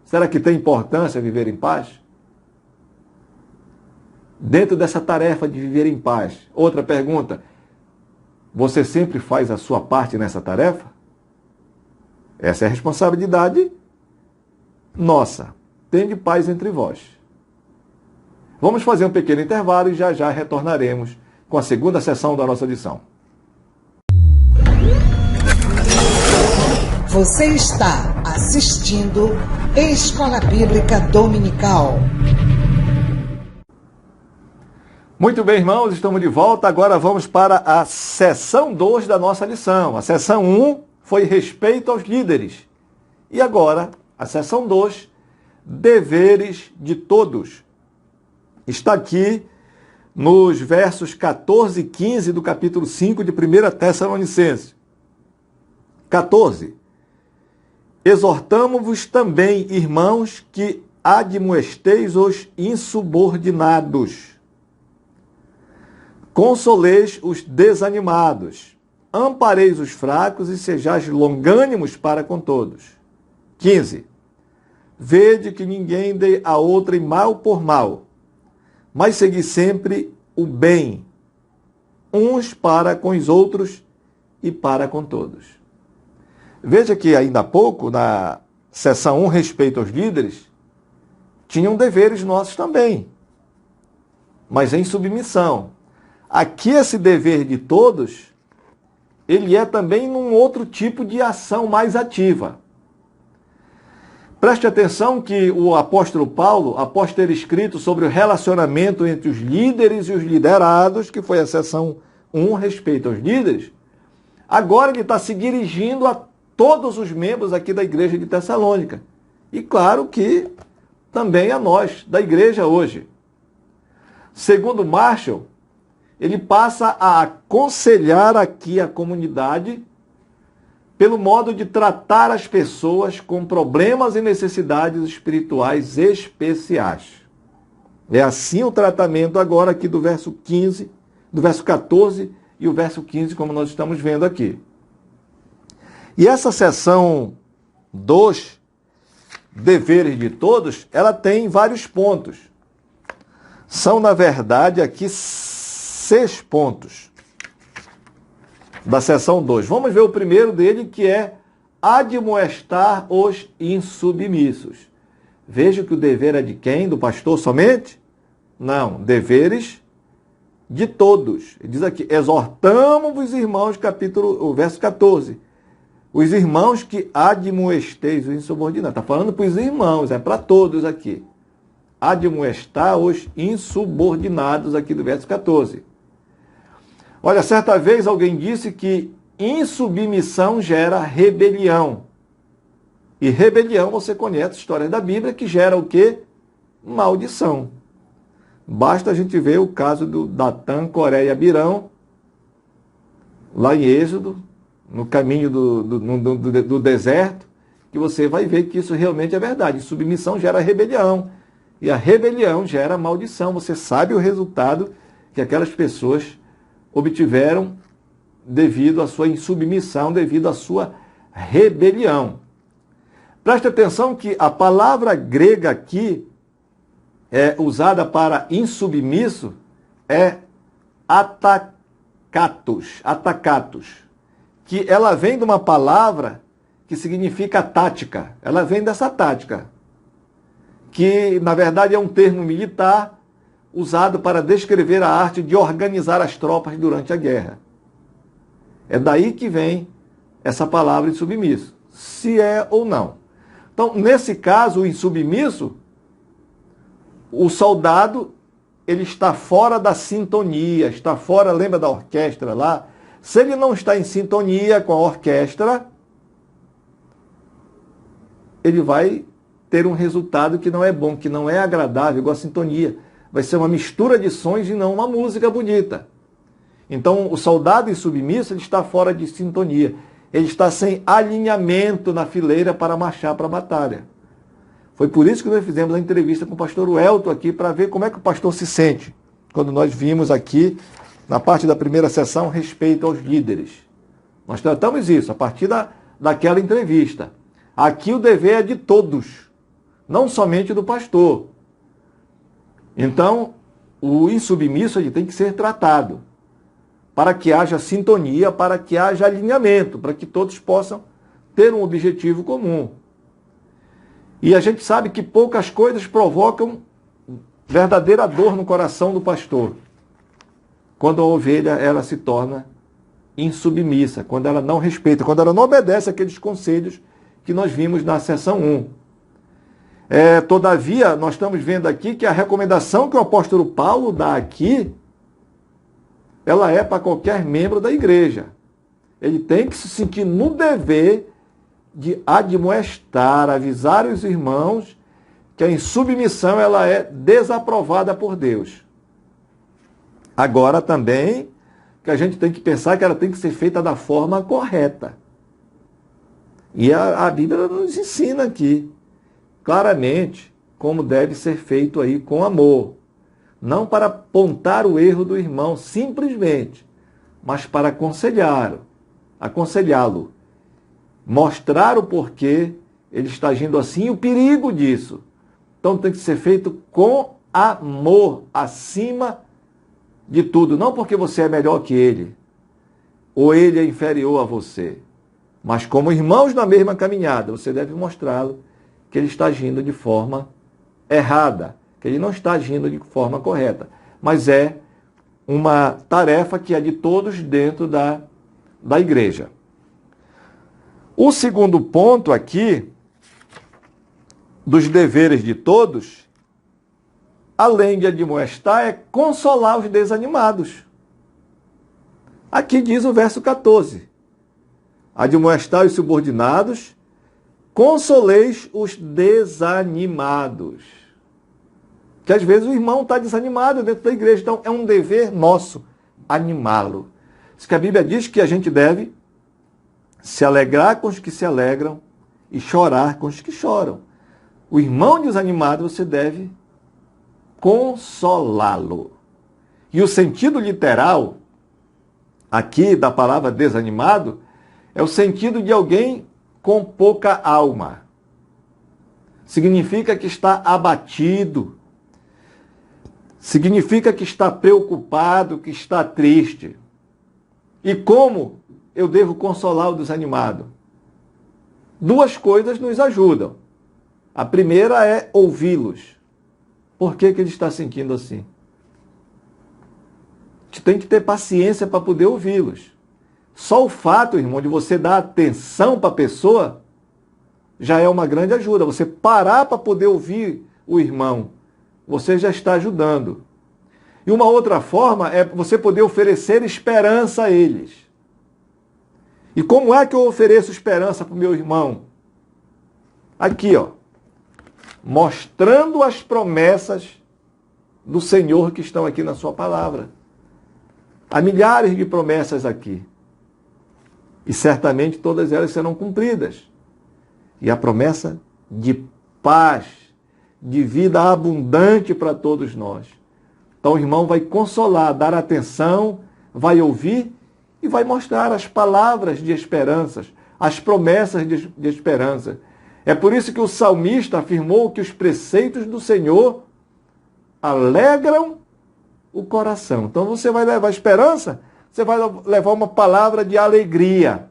Será que tem importância viver em paz? Dentro dessa tarefa de viver em paz. Outra pergunta, você sempre faz a sua parte nessa tarefa? Essa é a responsabilidade nossa. Tende paz entre vós. Vamos fazer um pequeno intervalo e já retornaremos com a segunda sessão da nossa lição. Você está assistindo Escola Bíblica Dominical. Muito bem, irmãos, estamos de volta. Agora vamos para a sessão 2 da nossa lição. A sessão 1 foi respeito aos líderes. E agora, a sessão 2, deveres de todos. Está aqui nos versos 14 e 15 do capítulo 5 de 1 Tessalonicenses. 14. Exortamo-vos também, irmãos, que admoesteis os insubordinados. Consoleis os desanimados, ampareis os fracos e sejais longânimos para com todos. 15. Vede que ninguém dê a outrem mal por mal, mas segui sempre o bem, uns para com os outros e para com todos. Veja que ainda há pouco, na seção 1, respeito aos líderes, tinham deveres nossos também. mas em submissão. Aqui esse dever de todos, ele é também num outro tipo de ação mais ativa. Preste atenção que o apóstolo Paulo, após ter escrito sobre o relacionamento entre os líderes e os liderados, que foi a seção 1, respeito aos líderes, agora ele está se dirigindo a todos os membros aqui da igreja de Tessalônica. E claro que também a nós, da igreja hoje. Segundo Marshall, ele passa a aconselhar aqui a comunidade pelo modo de tratar as pessoas com problemas e necessidades espirituais especiais. É assim o tratamento agora aqui do verso 15, do verso 14 e o verso 15, como nós estamos vendo aqui. E essa seção 2, deveres de todos, ela tem vários pontos. São, na verdade, aqui 6 pontos da seção 2. Vamos ver o primeiro dele, que é admoestar os insubmissos. Veja que o dever é de quem? Do pastor somente? Não, deveres de todos. Ele diz aqui, exortamos os irmãos, o verso 14. Os irmãos que admoesteis os insubordinados. Está falando para os irmãos, é para todos aqui. Admoestar os insubordinados aqui do verso 14. Olha, certa vez alguém disse que insubmissão gera rebelião. E rebelião, você conhece a história da Bíblia, que gera o quê? Maldição. Basta a gente ver o caso do Datã, Coré e Abirão, lá em Êxodo, no caminho do deserto, que você vai ver que isso realmente é verdade. Submissão gera rebelião. E a rebelião gera maldição. Você sabe o resultado que aquelas pessoas obtiveram devido à sua insubmissão, devido à sua rebelião. Preste atenção que a palavra grega aqui, usada para insubmisso, é atacatos, que ela vem de uma palavra que significa tática. Ela vem dessa tática, que na verdade é um termo militar usado para descrever a arte de organizar as tropas durante a guerra. É daí que vem essa palavra insubmisso, se é ou não. Então, nesse caso, o insubmisso, o soldado, ele está fora da sintonia, está fora, lembra da orquestra lá? Se ele não está em sintonia com a orquestra, ele vai ter um resultado que não é bom, que não é agradável, igual a sintonia. Vai ser uma mistura de sons e não uma música bonita. Então, o soldado insubmisso, ele está fora de sintonia. Ele está sem alinhamento na fileira para marchar para a batalha. Foi por isso que nós fizemos a entrevista com o pastor Welton aqui, para ver como é que o pastor se sente, quando nós vimos aqui, na parte da primeira sessão, respeito aos líderes. Nós tratamos isso a partir daquela entrevista. Aqui o dever é de todos, não somente do pastor. Então, o insubmisso ele tem que ser tratado, para que haja sintonia, para que haja alinhamento, para que todos possam ter um objetivo comum. E a gente sabe que poucas coisas provocam verdadeira dor no coração do pastor. Quando a ovelha ela se torna insubmissa, quando ela não respeita, quando ela não obedece aqueles conselhos que nós vimos na seção 1. Todavia, nós estamos vendo aqui que a recomendação que o apóstolo Paulo dá aqui, ela é para qualquer membro da igreja. Ele tem que se sentir no dever de admoestar, avisar os irmãos que a insubmissão ela é desaprovada por Deus. Agora também que a gente tem que pensar que ela tem que ser feita da forma correta. E a Bíblia nos ensina aqui, claramente, como deve ser feito aí com amor. Não para apontar o erro do irmão, simplesmente, mas para aconselhá-lo. Mostrar o porquê ele está agindo assim e o perigo disso. Então tem que ser feito com amor, acima de tudo. Não porque você é melhor que ele, ou ele é inferior a você. Mas como irmãos na mesma caminhada, você deve mostrá-lo que ele está agindo de forma errada, que ele não está agindo de forma correta. mas é uma tarefa que é de todos dentro da igreja. O segundo ponto aqui, dos deveres de todos, além de admoestar, é consolar os desanimados. Aqui diz o verso 14: admoestai os subordinados, consoleis os desanimados. Que às vezes o irmão está desanimado dentro da igreja, então é um dever nosso animá-lo. Isso que a Bíblia diz que a gente deve se alegrar com os que se alegram e chorar com os que choram. O irmão desanimado você deve consolá-lo. E o sentido literal aqui da palavra desanimado é o sentido de alguém com pouca alma. Significa que está abatido. Significa que está preocupado, que está triste. E como eu devo consolar o desanimado? Duas coisas nos ajudam. A primeira é ouvi-los. Por que ele está sentindo assim? A gente tem que ter paciência para poder ouvi-los. Só o fato, irmão, de você dar atenção para a pessoa já é uma grande ajuda. Você parar para poder ouvir o irmão, você já está ajudando. E uma outra forma é você poder oferecer esperança a eles. E como é que eu ofereço esperança para o meu irmão? Aqui, ó. Mostrando as promessas do Senhor que estão aqui na sua palavra. Há milhares de promessas aqui. E certamente todas elas serão cumpridas. E a promessa de paz, de vida abundante para todos nós. Então o irmão vai consolar, dar atenção, vai ouvir e vai mostrar as palavras de esperanças, as promessas de esperança. É por isso que o salmista afirmou que os preceitos do Senhor alegram o coração. Então você vai levar esperança, você vai levar uma palavra de alegria,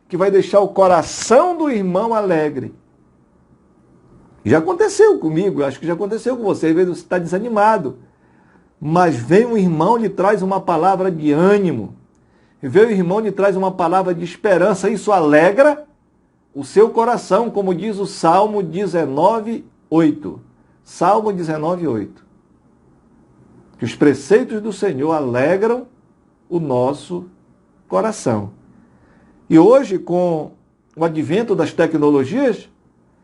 que vai deixar o coração do irmão alegre. Já aconteceu comigo, acho que já aconteceu com você. Às vezes você está desanimado, mas vem um irmão e lhe traz uma palavra de ânimo, vem o irmão e lhe traz uma palavra de esperança, isso alegra o seu coração, como diz o Salmo 19:8. Salmo 19:8. Que os preceitos do Senhor alegram o nosso coração. E hoje, com o advento das tecnologias,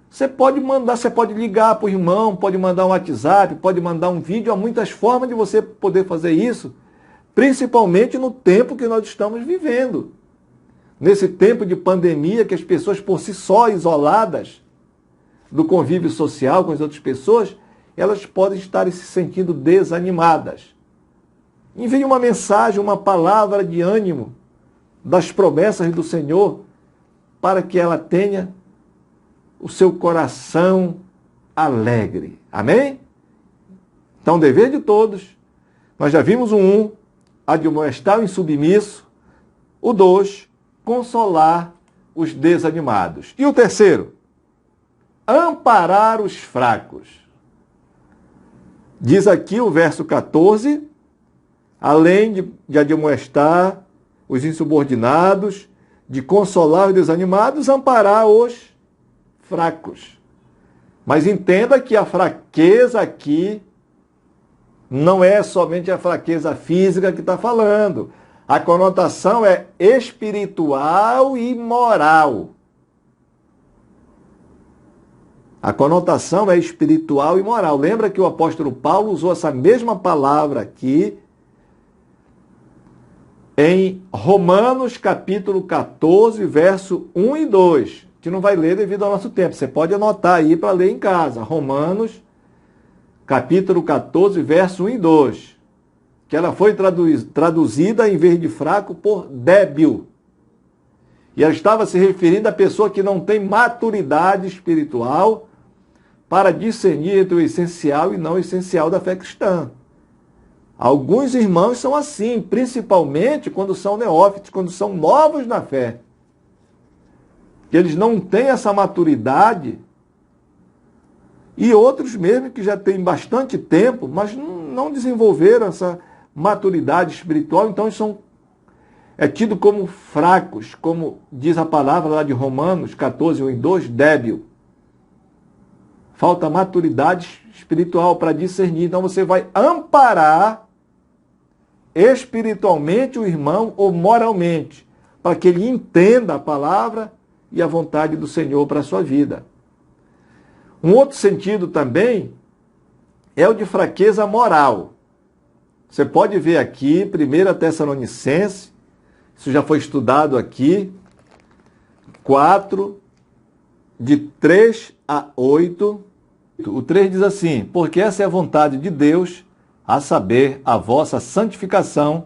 você pode mandar, você pode ligar para o irmão, pode mandar um WhatsApp, pode mandar um vídeo. Há muitas formas de você poder fazer isso, principalmente no tempo que nós estamos vivendo. Nesse tempo de pandemia, que as pessoas por si só isoladas do convívio social com as outras pessoas, elas podem estar se sentindo desanimadas. Envie uma mensagem, uma palavra de ânimo das promessas do Senhor, para que ela tenha o seu coração alegre. Amém? Então, dever de todos. Nós já vimos o 1, admoestar o insubmisso. O 2, consolar os desanimados. E o terceiro, amparar os fracos. Diz aqui o verso 14, além de admoestar os insubordinados, de consolar os desanimados, amparar os fracos. Mas entenda que a fraqueza aqui não é somente a fraqueza física que está falando. A conotação é espiritual e moral. A conotação é espiritual e moral. Lembra que o apóstolo Paulo usou essa mesma palavra aqui em Romanos capítulo 14, verso 1 e 2. A gente não vai ler devido ao nosso tempo. Você pode anotar aí para ler em casa. Romanos capítulo 14, verso 1 e 2. Que ela foi traduzida, em vez de fraco, por débil. E ela estava se referindo à pessoa que não tem maturidade espiritual para discernir entre o essencial e não o essencial da fé cristã. Alguns irmãos são assim, principalmente quando são neófitos, quando são novos na fé. Eles não têm essa maturidade. E outros mesmo que já têm bastante tempo, mas não desenvolveram essa maturidade espiritual, então é tido como fracos, como diz a palavra lá de Romanos 14, 1 e 2, débil. Falta maturidade espiritual para discernir. Então você vai amparar espiritualmente o irmão ou moralmente, para que ele entenda a palavra e a vontade do Senhor para a sua vida. Um outro sentido também é o de fraqueza moral. Você pode ver aqui, 1 Tessalonicenses, isso já foi estudado aqui, 4, de 3 a 8. O 3 diz assim: porque essa é a vontade de Deus, a saber, a vossa santificação,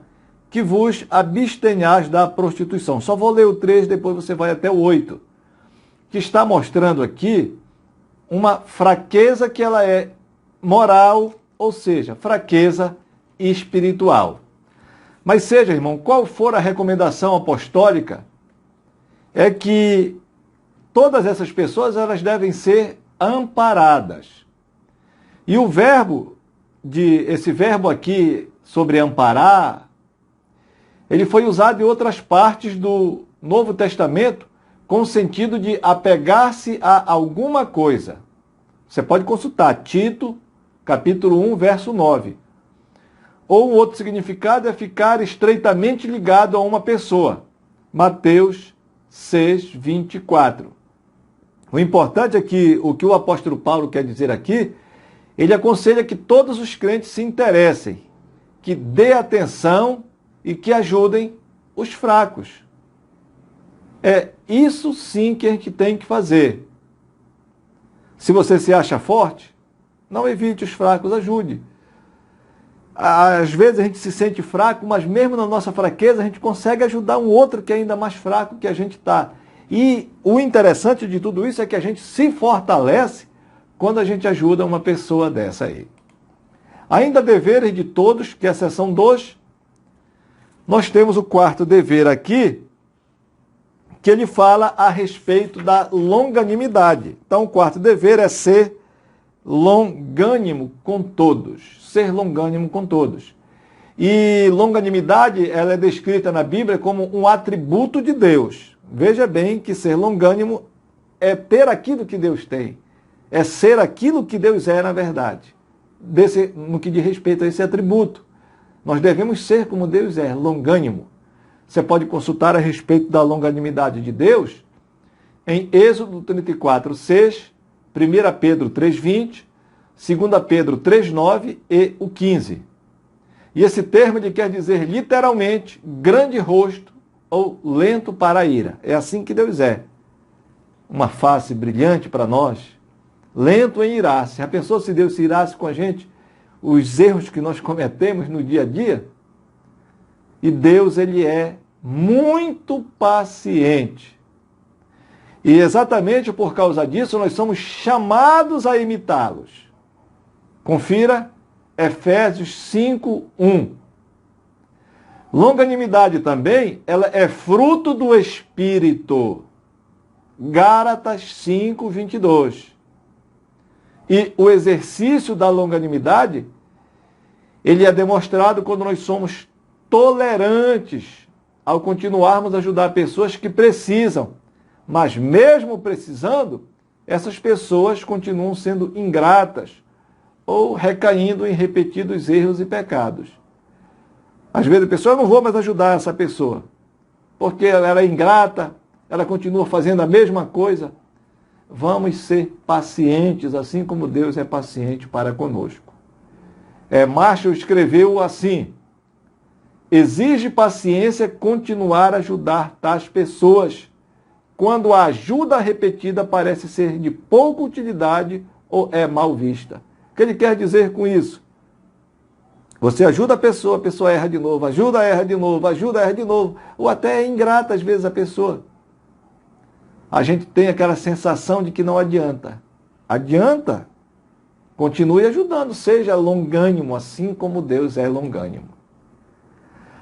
que vos abstenhais da prostituição. Só vou ler o 3, depois você vai até o 8, que está mostrando aqui uma fraqueza que ela é moral, ou seja, fraqueza espiritual. Mas seja, irmão, qual for a recomendação apostólica, é que todas essas pessoas elas devem ser amparadas. E esse verbo aqui sobre amparar, ele foi usado em outras partes do Novo Testamento com o sentido de apegar-se a alguma coisa. Você pode consultar Tito, capítulo 1, verso 9. Ou um outro significado é ficar estreitamente ligado a uma pessoa. Mateus 6, 24. O importante é que o que o apóstolo Paulo quer dizer aqui, ele aconselha que todos os crentes se interessem, que dê atenção e que ajudem os fracos. É isso sim que a gente tem que fazer. Se você se acha forte, não evite os fracos, ajude. Às vezes a gente se sente fraco, mas mesmo na nossa fraqueza a gente consegue ajudar um outro que é ainda mais fraco que a gente está. E o interessante de tudo isso é que a gente se fortalece quando a gente ajuda uma pessoa dessa aí. Ainda deveres de todos, que é a seção 2, nós temos o quarto dever aqui, que ele fala a respeito da longanimidade. Então o quarto dever é ser longânimo com todos. Ser longânimo com todos. E longanimidade, ela é descrita na Bíblia como um atributo de Deus. Veja bem que ser longânimo é ter aquilo que Deus tem. É ser aquilo que Deus é, na verdade. No que diz respeito a esse atributo. Nós devemos ser como Deus é, longânimo. Você pode consultar a respeito da longanimidade de Deus em Êxodo 34, 6, 1 Pedro 3, 20, 2 Pedro 3, 9 e o 15. E esse termo ele quer dizer literalmente grande rosto ou lento para a ira. É assim que Deus é. Uma face brilhante para nós, lento em irar-se. Já pensou se Deus se irasse com a gente? Os erros que nós cometemos no dia a dia? E Deus, ele é muito paciente. E exatamente por causa disso, nós somos chamados a imitá-los. Confira Efésios 5, 1. Longanimidade também, ela é fruto do Espírito. Gálatas 5, 22. E o exercício da longanimidade, ele é demonstrado quando nós somos tolerantes ao continuarmos a ajudar pessoas que precisam. Mas mesmo precisando, essas pessoas continuam sendo ingratas ou recaindo em repetidos erros e pecados. Às vezes a pessoa, eu não vou mais ajudar essa pessoa, porque ela é ingrata, ela continua fazendo a mesma coisa. Vamos ser pacientes, assim como Deus é paciente para conosco. Marshall escreveu assim: exige paciência continuar a ajudar tais pessoas, quando a ajuda repetida parece ser de pouca utilidade ou é mal vista. O que ele quer dizer com isso? Você ajuda a pessoa erra de novo, ajuda, erra de novo, ajuda, erra de novo, ou até é ingrata às vezes a pessoa. A gente tem aquela sensação de que não adianta. Adianta. Continue ajudando, seja longânimo, assim como Deus é longânimo.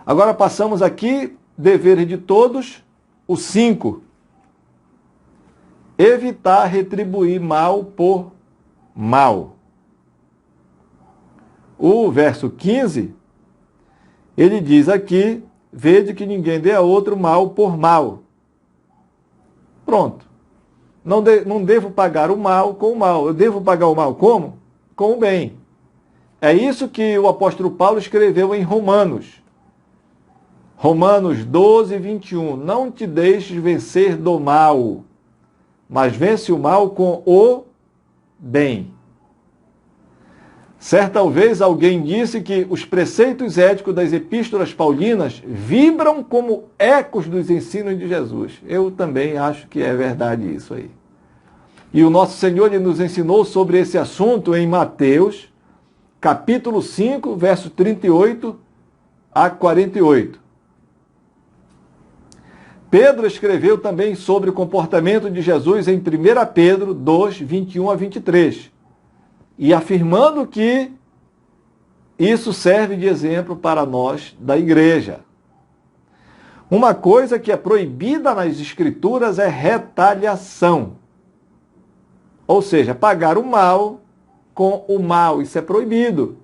Agora passamos aqui, deveres de todos, o 5. Evitar retribuir mal por mal. O verso 15, ele diz aqui, vede que ninguém dê a outro mal por mal. Pronto. Não devo pagar o mal com o mal. Eu devo pagar o mal como? Com o bem. É isso que o apóstolo Paulo escreveu em Romanos. Romanos 12, 21. Não te deixes vencer do mal, mas vence o mal com o bem. Certa vez alguém disse que os preceitos éticos das epístolas paulinas vibram como ecos dos ensinos de Jesus. Eu também acho que é verdade isso aí. E o nosso Senhor ele nos ensinou sobre esse assunto em Mateus, capítulo 5, verso 38 a 48. Pedro escreveu também sobre o comportamento de Jesus em 1 Pedro 2, 21 a 23. E afirmando que isso serve de exemplo para nós da igreja. Uma coisa que é proibida nas Escrituras é retaliação. Ou seja, pagar o mal com o mal. Isso é proibido.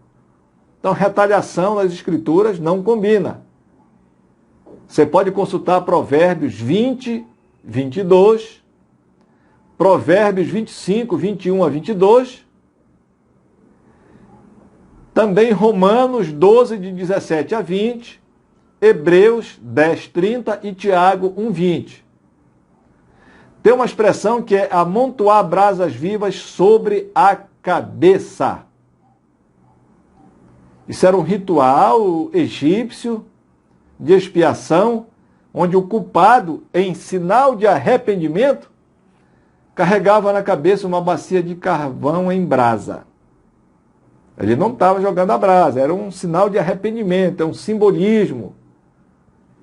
Então, retaliação nas Escrituras não combina. Você pode consultar Provérbios 20, 22, Provérbios 25, 21 a 22, também Romanos 12, de 17 a 20, Hebreus 10, 30 e Tiago 1, 20. Tem uma expressão que é amontoar brasas vivas sobre a cabeça. Isso era um ritual egípcio de expiação, onde o culpado, em sinal de arrependimento, carregava na cabeça uma bacia de carvão em brasa. Ele não estava jogando a brasa, era um sinal de arrependimento, é um simbolismo.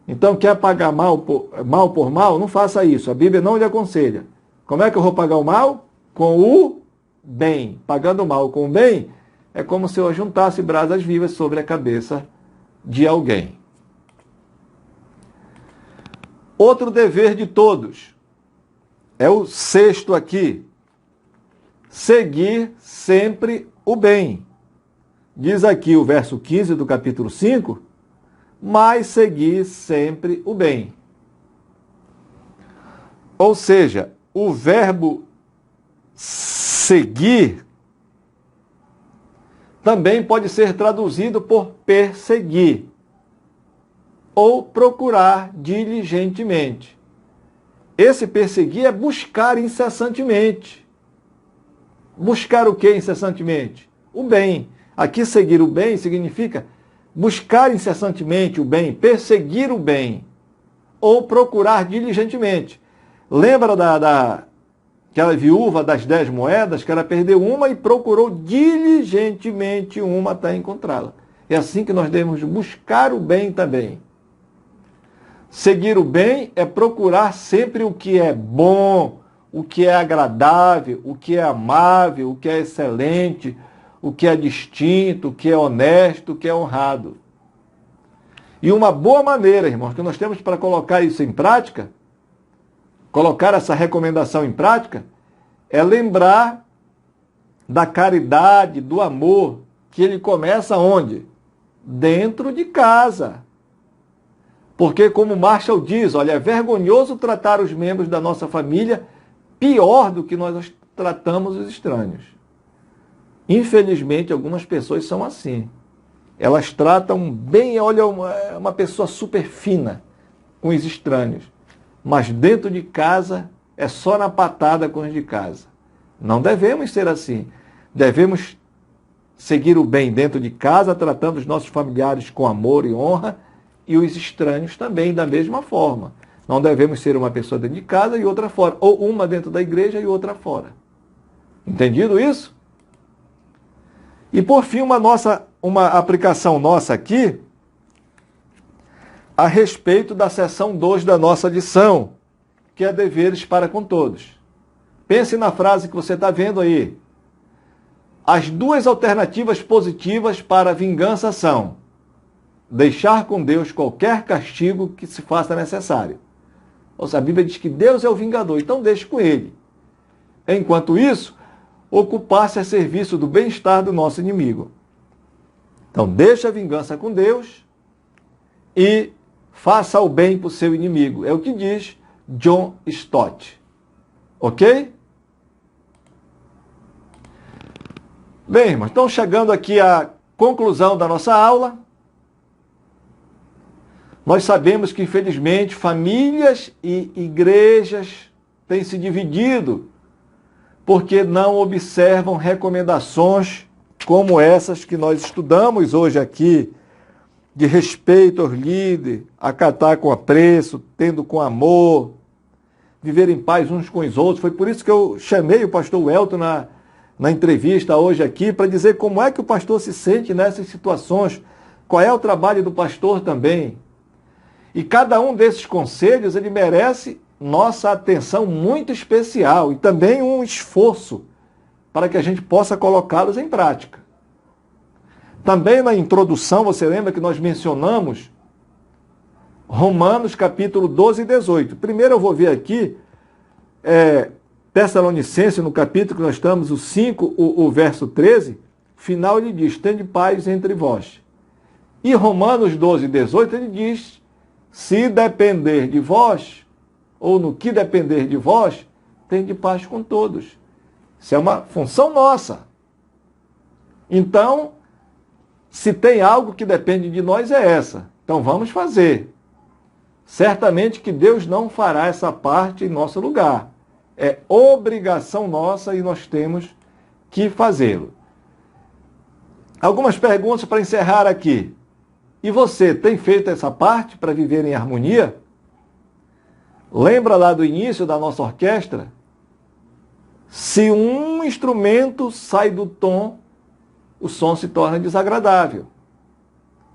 Então, quer pagar mal por mal? Não faça isso. A Bíblia não lhe aconselha. Como é que eu vou pagar o mal? Com o bem. Pagando o mal com o bem, é como se eu juntasse brasas vivas sobre a cabeça de alguém. Outro dever de todos, é o sexto aqui, seguir sempre o bem. Diz aqui o verso 15 do capítulo 5, mas seguir sempre o bem. Ou seja, o verbo seguir também pode ser traduzido por perseguir ou procurar diligentemente. Esse perseguir é buscar incessantemente. Buscar o que incessantemente? O bem. Aqui aqui seguir o bem significa buscar incessantemente o bem, perseguir o bem, ou procurar diligentemente. Lembra daquela viúva das 10 moedas, que ela perdeu uma e procurou diligentemente uma até encontrá-la. É assim que nós devemos buscar o bem também. Seguir o bem é procurar sempre o que é bom, o que é agradável, o que é amável, o que é excelente, o que é distinto, o que é honesto, o que é honrado. E uma boa maneira, irmãos, que nós temos para colocar isso em prática, colocar essa recomendação em prática, é lembrar da caridade, do amor, que ele começa onde? Dentro de casa. Porque, como Marshall diz, olha, é vergonhoso tratar os membros da nossa família pior do que nós tratamos os estranhos. Infelizmente, algumas pessoas são assim. Elas tratam bem, olha, uma pessoa super fina com os estranhos. Mas dentro de casa, é só na patada com os de casa. Não devemos ser assim. Devemos seguir o bem dentro de casa, tratando os nossos familiares com amor e honra, e os estranhos também da mesma forma. Não devemos ser uma pessoa dentro de casa e outra fora. Ou uma dentro da igreja e outra fora. Entendido isso? E por fim, uma aplicação nossa aqui, a respeito da seção 2 da nossa lição, que é deveres para com todos. Pense na frase que você está vendo aí. As duas alternativas positivas para a vingança são deixar com Deus qualquer castigo que se faça necessário. Ou seja, a Bíblia diz que Deus é o vingador, então deixe com Ele. Enquanto isso, ocupar-se a serviço do bem-estar do nosso inimigo. Então, deixa a vingança com Deus e faça o bem para o seu inimigo. É o que diz John Stott. Ok? Bem, irmãos, então chegando aqui à conclusão da nossa aula, nós sabemos que, infelizmente, famílias e igrejas têm se dividido porque não observam recomendações como essas que nós estudamos hoje aqui, de respeito aos líderes, acatar com apreço, tendo com amor, viver em paz uns com os outros. Foi por isso que eu chamei o pastor Welton na entrevista hoje aqui, para dizer como é que o pastor se sente nessas situações, qual é o trabalho do pastor também. E cada um desses conselhos, ele merece nossa atenção muito especial e também um esforço para que a gente possa colocá-los em prática. Também na introdução, você lembra que nós mencionamos Romanos capítulo 12 e 18. Primeiro eu vou ver aqui Tessalonicenses, no capítulo que nós estamos, o 5, o verso 13, final ele diz, tende paz entre vós. E Romanos 12 e 18 ele diz, se depender de vós, ou no que depender de vós, tende paz com todos. Isso é uma função nossa. Então, se tem algo que depende de nós, é essa. Então vamos fazer. Certamente que Deus não fará essa parte em nosso lugar. É obrigação nossa e nós temos que fazê-lo. Algumas perguntas para encerrar aqui. E você tem feito essa parte para viver em harmonia? Lembra lá do início da nossa orquestra? Se um instrumento sai do tom, o som se torna desagradável.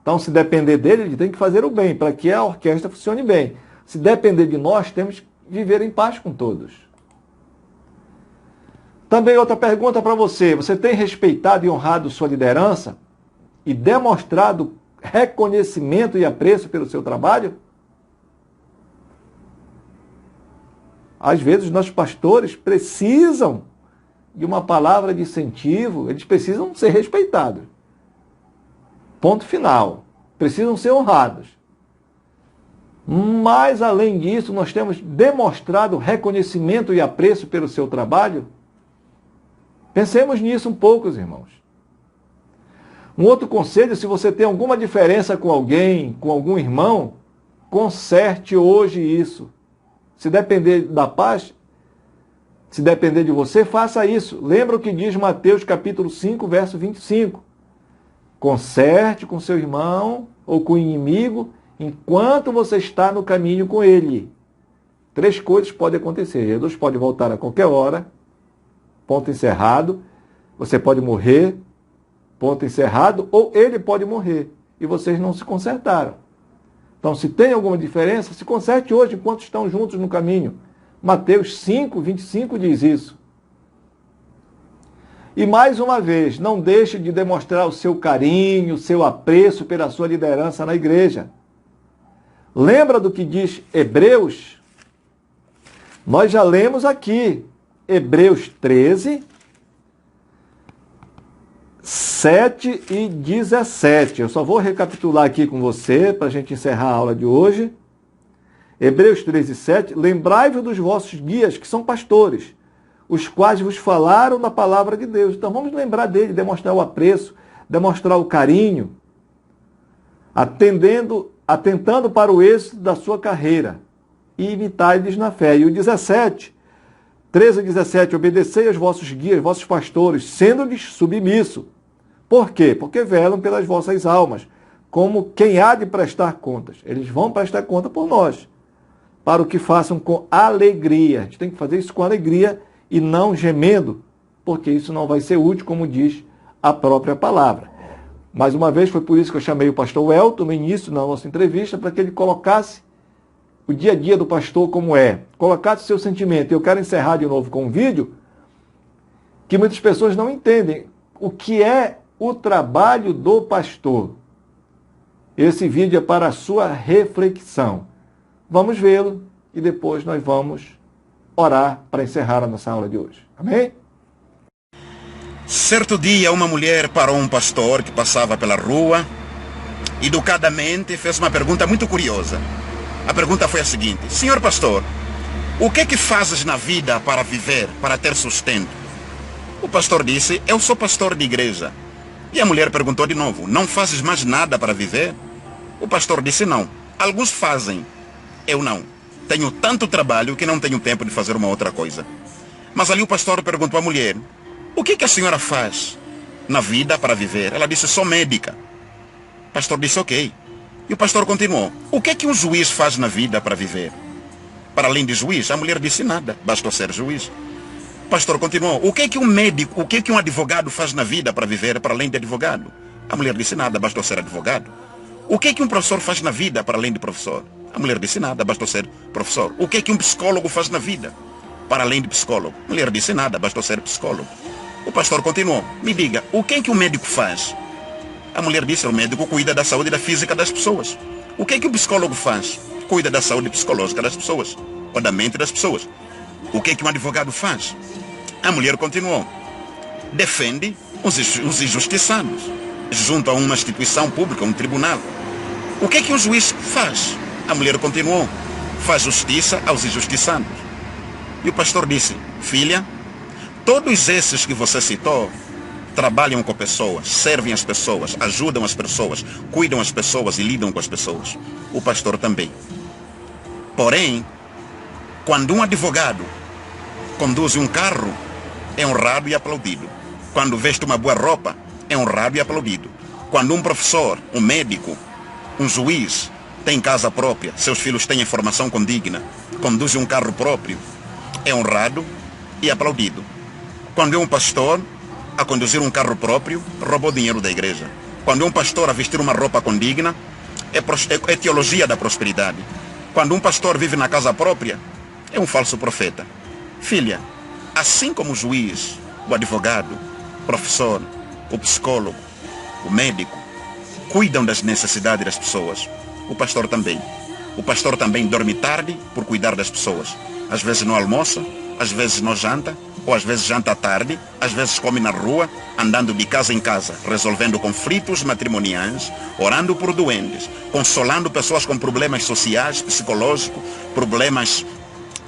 Então, se depender dele, ele tem que fazer o bem, para que a orquestra funcione bem. Se depender de nós, temos que viver em paz com todos. Também outra pergunta para você. Você tem respeitado e honrado sua liderança e demonstrado reconhecimento e apreço pelo seu trabalho? Às vezes, os nossos pastores precisam de uma palavra de incentivo, eles precisam ser respeitados. Ponto final. Precisam ser honrados. Mas, além disso, nós temos demonstrado reconhecimento e apreço pelo seu trabalho? Pensemos nisso um pouco, irmãos. Um outro conselho, se você tem alguma diferença com alguém, com algum irmão, conserte hoje isso. Se depender da paz, se depender de você, faça isso. Lembra o que diz Mateus capítulo 5, verso 25. Conserte com seu irmão ou com o inimigo enquanto você está no caminho com ele. 3 coisas podem acontecer. Eles podem voltar a qualquer hora, ponto encerrado. Você pode morrer, ponto encerrado, ou ele pode morrer e vocês não se consertaram. Então, se tem alguma diferença, se conserte hoje enquanto estão juntos no caminho. Mateus 5, 25 diz isso. E mais uma vez, não deixe de demonstrar o seu carinho, o seu apreço pela sua liderança na igreja. Lembra do que diz Hebreus? Nós já lemos aqui, Hebreus 13, 7 e 17. Eu só vou recapitular aqui com você, para a gente encerrar a aula de hoje. Hebreus 13, 7. Lembrai-vos dos vossos guias, que são pastores, os quais vos falaram da palavra de Deus. Então vamos lembrar dele, demonstrar o apreço, demonstrar o carinho, atentando para o êxito da sua carreira e imitai-lhes na fé. E o 17, 13 e 17, obedecei aos vossos guias, vossos pastores, sendo-lhes submisso. Por quê? Porque velam pelas vossas almas, como quem há de prestar contas. Eles vão prestar conta por nós, para o que façam com alegria. A gente tem que fazer isso com alegria e não gemendo, porque isso não vai ser útil, como diz a própria palavra. Mais uma vez, foi por isso que eu chamei o pastor Welton no início da nossa entrevista, para que ele colocasse o dia a dia do pastor como é, colocasse o seu sentimento. Eu quero encerrar de novo com um vídeo que muitas pessoas não entendem o que é o trabalho do pastor. Esse vídeo é para a sua reflexão. Vamos vê-lo e depois nós vamos orar para encerrar a nossa aula de hoje. Amém? Certo dia, uma mulher parou um pastor que passava pela rua, educadamente fez uma pergunta muito curiosa. A pergunta foi a seguinte: senhor pastor, o que é que fazes na vida para viver, para ter sustento? O pastor disse: eu sou pastor de igreja. E a mulher perguntou de novo: não fazes mais nada para viver? O pastor disse: não. Alguns fazem, eu não. Tenho tanto trabalho que não tenho tempo de fazer uma outra coisa. Mas ali o pastor perguntou à mulher: o que a senhora faz na vida para viver? Ela disse: sou médica. O pastor disse: ok. E o pastor continuou: o que um juiz faz na vida para viver? Para além de juiz? A mulher disse: nada, bastou ser juiz. O pastor continuou: o que um médico, o que um advogado faz na vida para viver, para além de advogado? A mulher disse: nada, bastou ser advogado. O que um professor faz na vida, para além de professor? A mulher disse: nada, bastou ser professor. O que um psicólogo faz na vida, para além de psicólogo? A mulher disse: nada, bastou ser psicólogo. O pastor continuou: me diga, o que um médico faz? A mulher disse: o médico cuida da saúde e da física das pessoas. O que um psicólogo faz? Cuida da saúde psicológica das pessoas, ou da mente das pessoas. O que um advogado faz? A mulher continuou: defende os injustiçados, junto a uma instituição pública, um tribunal. O que um juiz faz? A mulher continuou: faz justiça aos injustiçados. E o pastor disse: filha, todos esses que você citou trabalham com pessoas, servem as pessoas, ajudam as pessoas, cuidam as pessoas e lidam com as pessoas. O pastor também. Porém, quando um advogado conduz um carro, é honrado e aplaudido. Quando veste uma boa roupa, é honrado e aplaudido. Quando um professor, um médico, um juiz tem casa própria, seus filhos têm formação condigna, conduz um carro próprio, é honrado e aplaudido. Quando é um pastor a conduzir um carro próprio, roubou dinheiro da igreja. Quando é um pastor a vestir uma roupa condigna, é teologia da prosperidade. Quando um pastor vive na casa própria, é um falso profeta. Filha, assim como o juiz, o advogado, o professor, o psicólogo, o médico, cuidam das necessidades das pessoas, o pastor também. O pastor também dorme tarde por cuidar das pessoas. Às vezes não almoça, às vezes não janta, ou às vezes janta tarde, às vezes come na rua, andando de casa em casa, resolvendo conflitos matrimoniais, orando por doentes, consolando pessoas com problemas sociais, psicológicos, problemas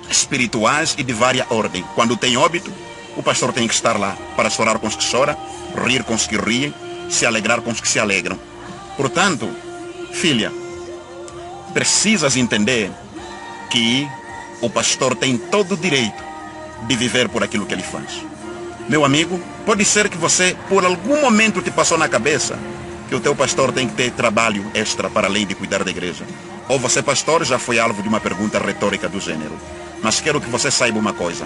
espirituais e de vária ordem. Quando tem óbito, o pastor tem que estar lá para chorar com os que choram, rir com os que riem, se alegrar com os que se alegram. Portanto, filha, precisas entender que o pastor tem todo o direito de viver por aquilo que ele faz. Meu amigo, pode ser que você, por algum momento, te passou na cabeça que o teu pastor tem que ter trabalho extra para além de cuidar da igreja. Ou você, pastor, já foi alvo de uma pergunta retórica do gênero. Mas quero que você saiba uma coisa.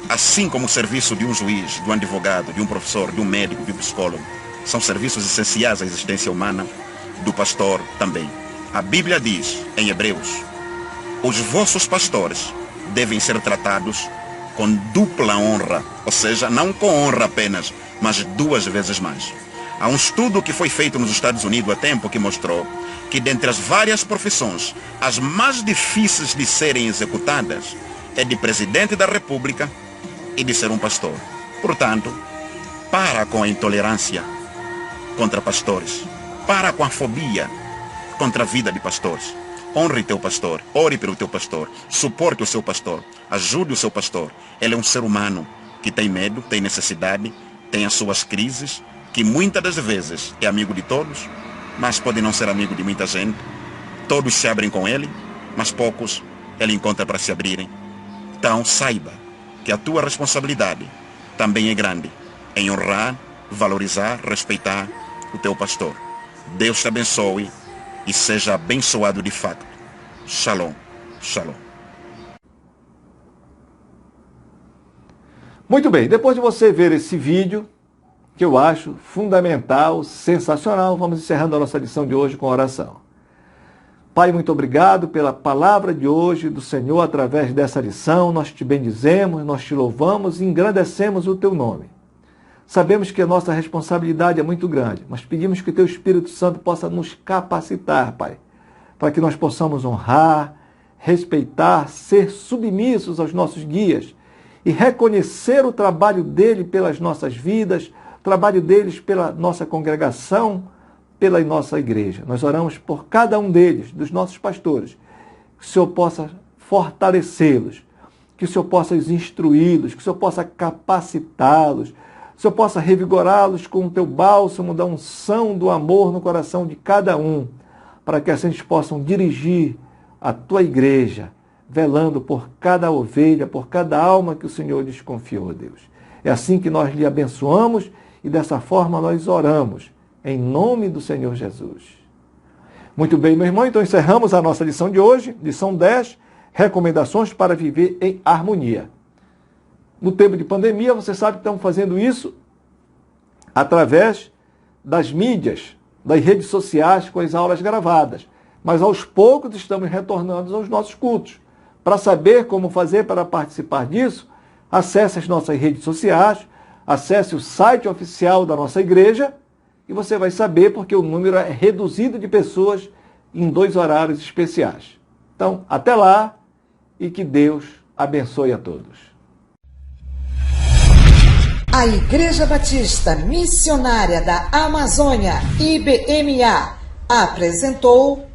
Assim como o serviço de um juiz, de um advogado, de um professor, de um médico, de um psicólogo, são serviços essenciais à existência humana, do pastor também. A Bíblia diz, em Hebreus, os vossos pastores devem ser tratados com dupla honra, ou seja, não com honra apenas, mas 2 vezes mais. Há um estudo que foi feito nos Estados Unidos há tempo que mostrou que dentre as várias profissões, as mais difíceis de serem executadas é de presidente da República e de ser um pastor. Portanto, para com a intolerância contra pastores, para com a fobia contra a vida de pastores. Honre teu pastor, ore pelo teu pastor, suporte o seu pastor, ajude o seu pastor. Ele é um ser humano que tem medo, tem necessidade, tem as suas crises, que muitas das vezes é amigo de todos, mas pode não ser amigo de muita gente. Todos se abrem com ele, mas poucos ele encontra para se abrirem. Então saiba que a tua responsabilidade também é grande em honrar, valorizar, respeitar o teu pastor. Deus te abençoe e seja abençoado de fato. Shalom, shalom. Muito bem, depois de você ver esse vídeo, que eu acho fundamental, sensacional, vamos encerrando a nossa lição de hoje com oração. Pai, muito obrigado pela palavra de hoje do Senhor através dessa lição. Nós te bendizemos, nós te louvamos e engrandecemos o teu nome. Sabemos que a nossa responsabilidade é muito grande, mas pedimos que o teu Espírito Santo possa nos capacitar, Pai, para que nós possamos honrar, respeitar, ser submissos aos nossos guias e reconhecer o trabalho dele pelas nossas vidas, o trabalho deles pela nossa congregação, pela nossa igreja. Nós oramos por cada um deles, dos nossos pastores, que o Senhor possa fortalecê-los, que o Senhor possa os instruí-los, que o Senhor possa capacitá-los, que o Senhor possa revigorá-los com o teu bálsamo da unção do amor no coração de cada um, para que assim eles possam dirigir a tua igreja, velando por cada ovelha, por cada alma que o Senhor lhes confiou, Deus. É assim que nós lhe abençoamos e dessa forma nós oramos, em nome do Senhor Jesus. Muito bem, meu irmão, então encerramos a nossa lição de hoje, lição 10, recomendações para viver em harmonia. No tempo de pandemia, você sabe que estamos fazendo isso através das mídias, das redes sociais, com as aulas gravadas. Mas aos poucos estamos retornando aos nossos cultos. Para saber como fazer para participar disso, acesse as nossas redes sociais, acesse o site oficial da nossa igreja e você vai saber porque o número é reduzido de pessoas em 2 horários especiais. Então, até lá e que Deus abençoe a todos. A Igreja Batista Missionária da Amazônia, IBMA, apresentou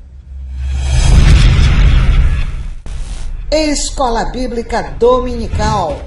Escola Bíblica Dominical.